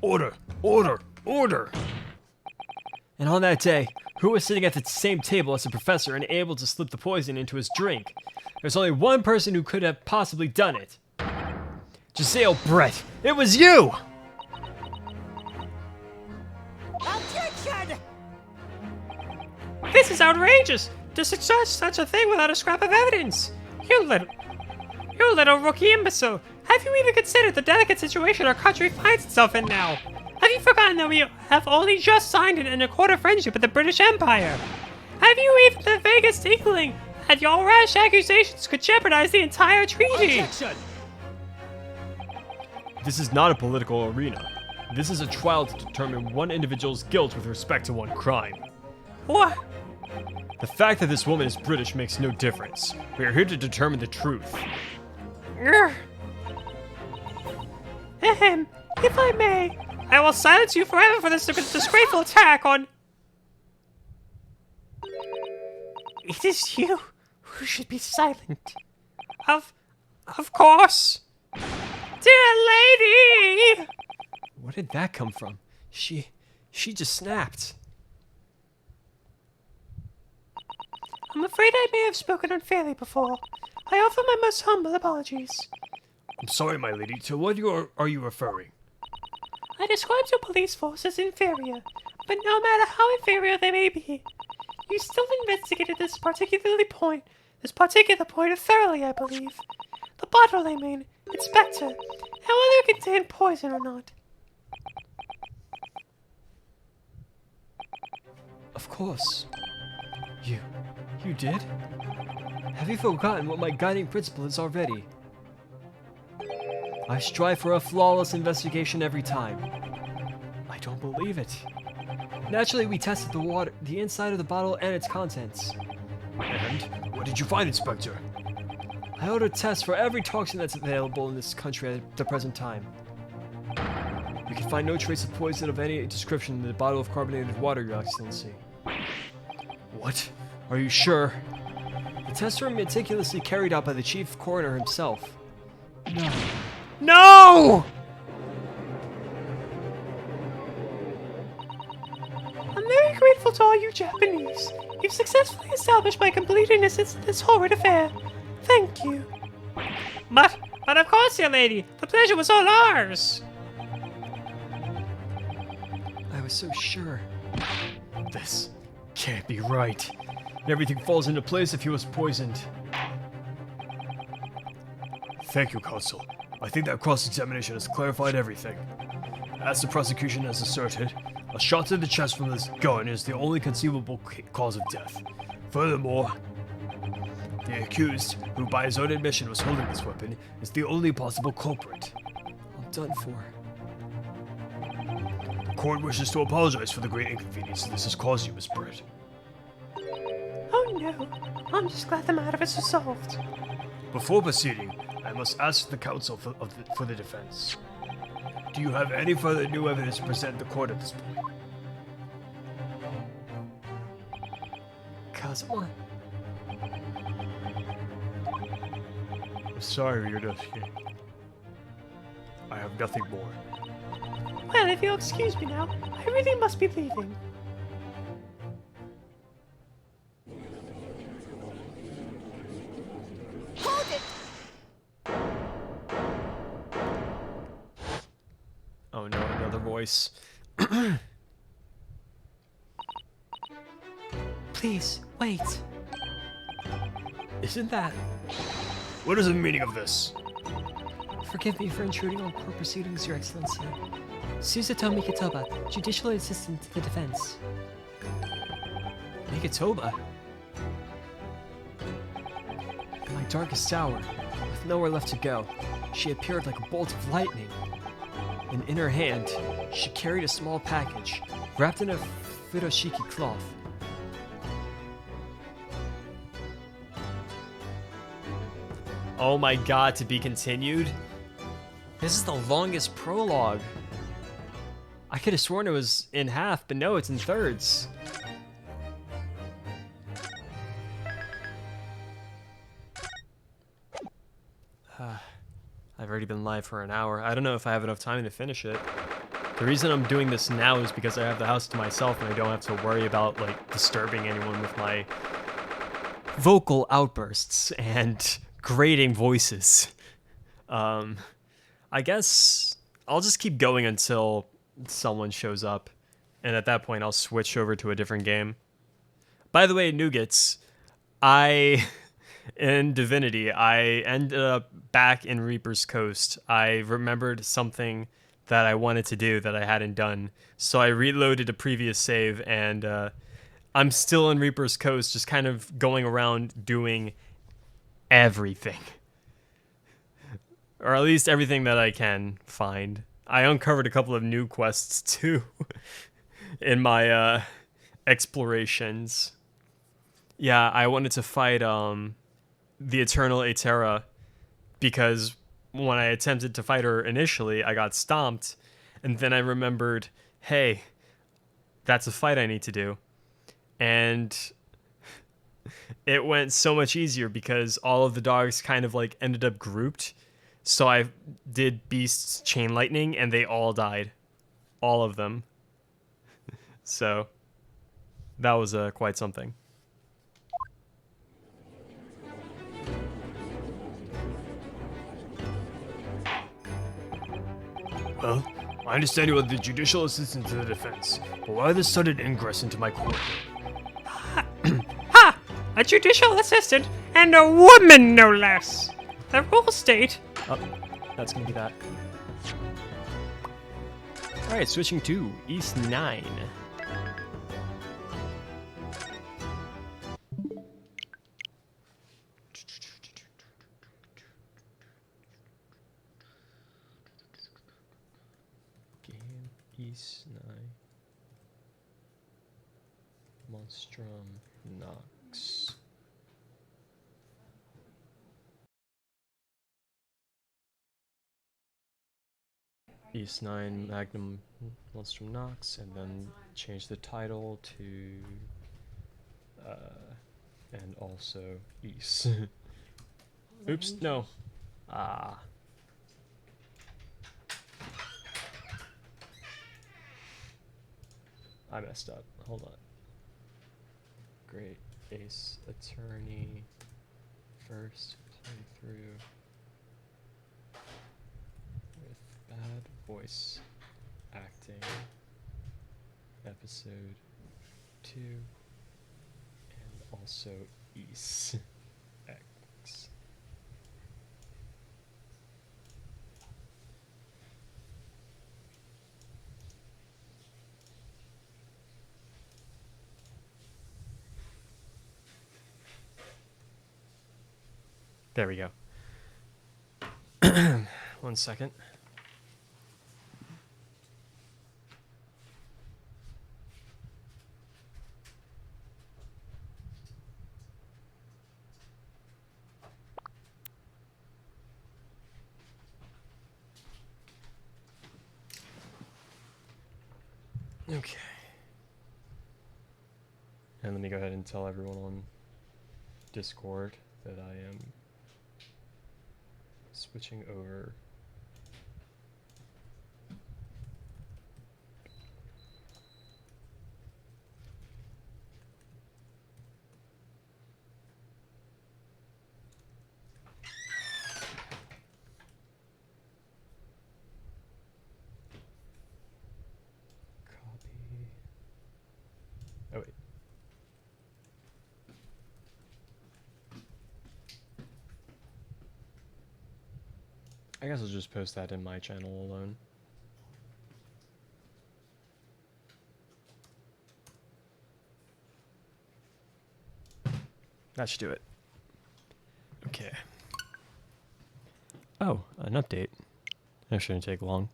Order! Order! Order! And on that day, Who was sitting at the same table as the professor and able to slip the poison into his drink? There's only one person who could have possibly done it. Giselle Brett, it was you! Objection! This is outrageous! To suggest such a thing without a scrap of evidence! You little rookie imbecile! Have you even considered the delicate situation our country finds itself in now? Have you forgotten that we have only just signed an accord of friendship with the British Empire? Have you even the vaguest inkling that your rash accusations could jeopardize the entire treaty? Objection! This is not a political arena. This is a trial to determine one individual's guilt with respect to one crime. What? The fact that this woman is British makes no difference. We are here to determine the truth. If I may, I will silence you forever for this disgraceful attack on... It is you who should be silent. Of course. Dear lady! Where did that come from? She just snapped. I'm afraid I may have spoken unfairly before. I offer my most humble apologies. I'm sorry, my lady. To what are you referring? I described your police force as inferior, but no matter how inferior they may be, you still investigated this particular point thoroughly, I believe. The bottle, I mean, Inspector, and whether it contained poison or not. Of course. You did? Have you forgotten what my guiding principle is already? I strive for a flawless investigation every time. I don't believe it. Naturally, we tested the inside of the bottle and its contents. And what did you find, Inspector? I ordered tests for every toxin that's available in this country at the present time. We can find no trace of poison of any description in the bottle of carbonated water, Your Excellency. What? Are you sure? The tests were meticulously carried out by the chief coroner himself. No! I'm very grateful to all you Japanese. You've successfully established my complete innocence in this horrid affair. Thank you. But of course, dear lady, the pleasure was all ours. I was so sure. This can't be right. Everything falls into place if he was poisoned. Thank you, Counsel. I think that cross-examination has clarified everything. As the prosecution has asserted, a shot to the chest from this gun is the only conceivable cause of death. Furthermore, the accused, who by his own admission was holding this weapon, is the only possible culprit. I'm done for. The court wishes to apologize for the great inconvenience this has caused you, Miss Brett. Oh no, I'm just glad the matter is resolved. Before proceeding, I must ask the counsel for the defense. Do you have any further new evidence to present the court at this point? Kazuma? I'm sorry, Ryunosuke. I have nothing more. Well, if you'll excuse me now, I really must be leaving. Hold it! Oh no, another voice. Please, wait. Isn't that... What is the meaning of this? Forgive me for intruding on court proceedings, Your Excellency. Susato Mikitoba, Judicial Assistant to the Defense. Mikitoba? In my darkest hour, with nowhere left to go, she appeared like a bolt of lightning. And in her hand, she carried a small package, wrapped in a furoshiki cloth. Oh my god, to be continued? This is the longest prologue. I could have sworn it was in half, but no, it's in thirds. I've already been live for an hour. I don't know if I have enough time to finish it. The reason I'm doing this now is because I have the house to myself and I don't have to worry about like disturbing anyone with my vocal outbursts and grating voices. I guess I'll just keep going until someone shows up, and at that point I'll switch over to a different game. By the way, Nougats, in Divinity, I ended up back in Reaper's Coast. I remembered something that I wanted to do that I hadn't done, so I reloaded a previous save, and I'm still in Reaper's Coast, just kind of going around doing everything. Or at least everything that I can find. I uncovered a couple of new quests too in my explorations. Yeah, I wanted to fight the Eternal Aetera because when I attempted to fight her initially, I got stomped, and then I remembered, hey, that's a fight I need to do. And it went so much easier because all of the dogs kind of like ended up grouped. So I did Beast's Chain Lightning, and they all died. All of them. So that was quite something. Well, I understand you are the judicial assistant to the defense, but why the sudden ingress into my court? Ha! A judicial assistant, and a woman no less! The rules state... Oh, that's gonna be that. Alright, switching to East 9. Game East 9. Monstrum Nox. East 9 Magnum Monstrum Nox, and then change the title to and also East. Oops, no. Ah. I messed up. Hold on. Great Ace Attorney first playthrough with bad voice acting, episode 2, and also East X. There we go. 1 second. Okay. And let me go ahead and tell everyone on Discord that I am switching over. Copy. Oh wait. I guess I'll just post that in my channel alone. That should do it. Okay. Oh, an update. That shouldn't take long.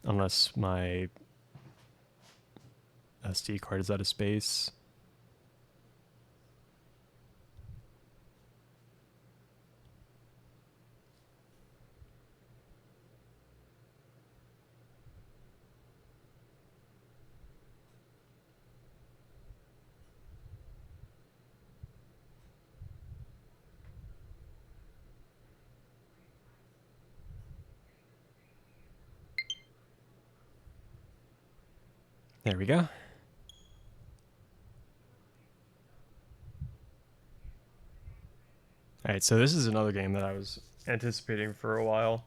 Unless my SD card is out of space. There we go. Alright, so this is another game that I was anticipating for a while.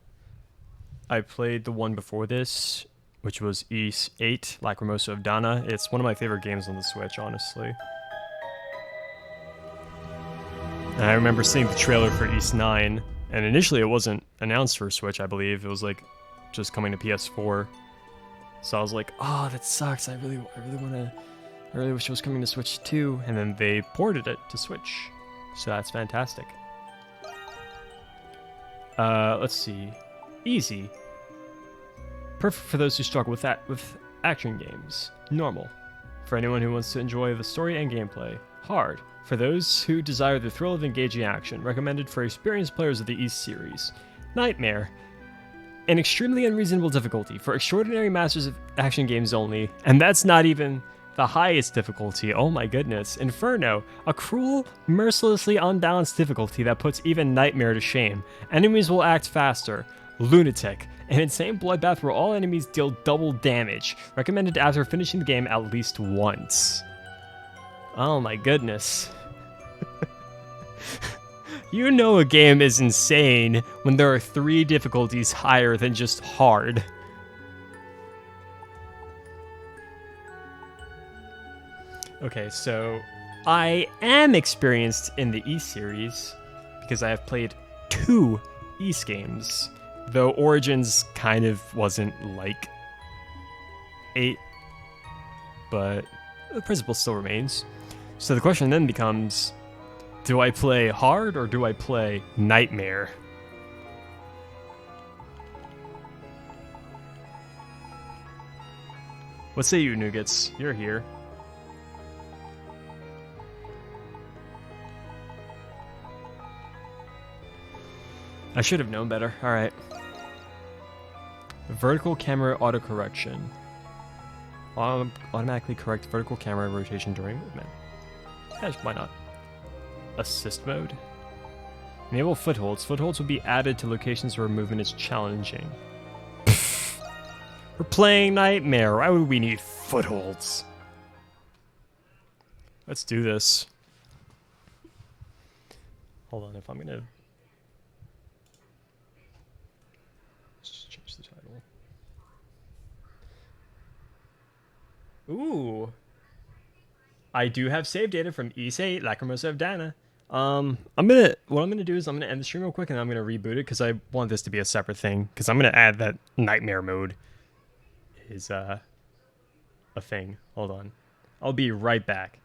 I played the one before this, which was Ace 8, Lacrimosa of Dana. It's one of my favorite games on the Switch, honestly. And I remember seeing the trailer for Ace 9, and initially it wasn't announced for Switch, I believe. It was like just coming to PS4. So I was like, oh, that sucks. I really wish it was coming to Switch too. And then they ported it to Switch. So that's fantastic. Let's see. Easy. Perfect for those who struggle with action games. Normal. For anyone who wants to enjoy the story and gameplay. Hard. For those who desire the thrill of engaging action. Recommended for experienced players of the East series. Nightmare. An extremely unreasonable difficulty for extraordinary masters of action games only. And that's not even the highest difficulty. Oh my goodness. Inferno. A cruel, mercilessly unbalanced difficulty that puts even Nightmare to shame. Enemies will act faster. Lunatic. An insane bloodbath where all enemies deal double damage. Recommended after finishing the game at least once. Oh my goodness. You know a game is insane when there are 3 difficulties higher than just hard. Okay, so I am experienced in the East series because I have played 2 East games, though Origins kind of wasn't like 8, but the principle still remains. So the question then becomes, do I play hard or do I play Nightmare? What say you, Nougats? You're here. I should have known better. Alright. Vertical camera autocorrection. Automatically correct vertical camera rotation during movement. Yes, why not? Assist mode. Enable footholds. Footholds will be added to locations where movement is challenging. We're playing Nightmare. Why would we need footholds? Let's do this. Hold on, if I'm gonna... Let's change the title. Ooh. I do have save data from Ace 8, Lacrimosa of Dana. What I'm gonna do is I'm gonna end the stream real quick and I'm gonna reboot it because I want this to be a separate thing. Because I'm gonna add that Nightmare mode is a thing. Hold on. I'll be right back.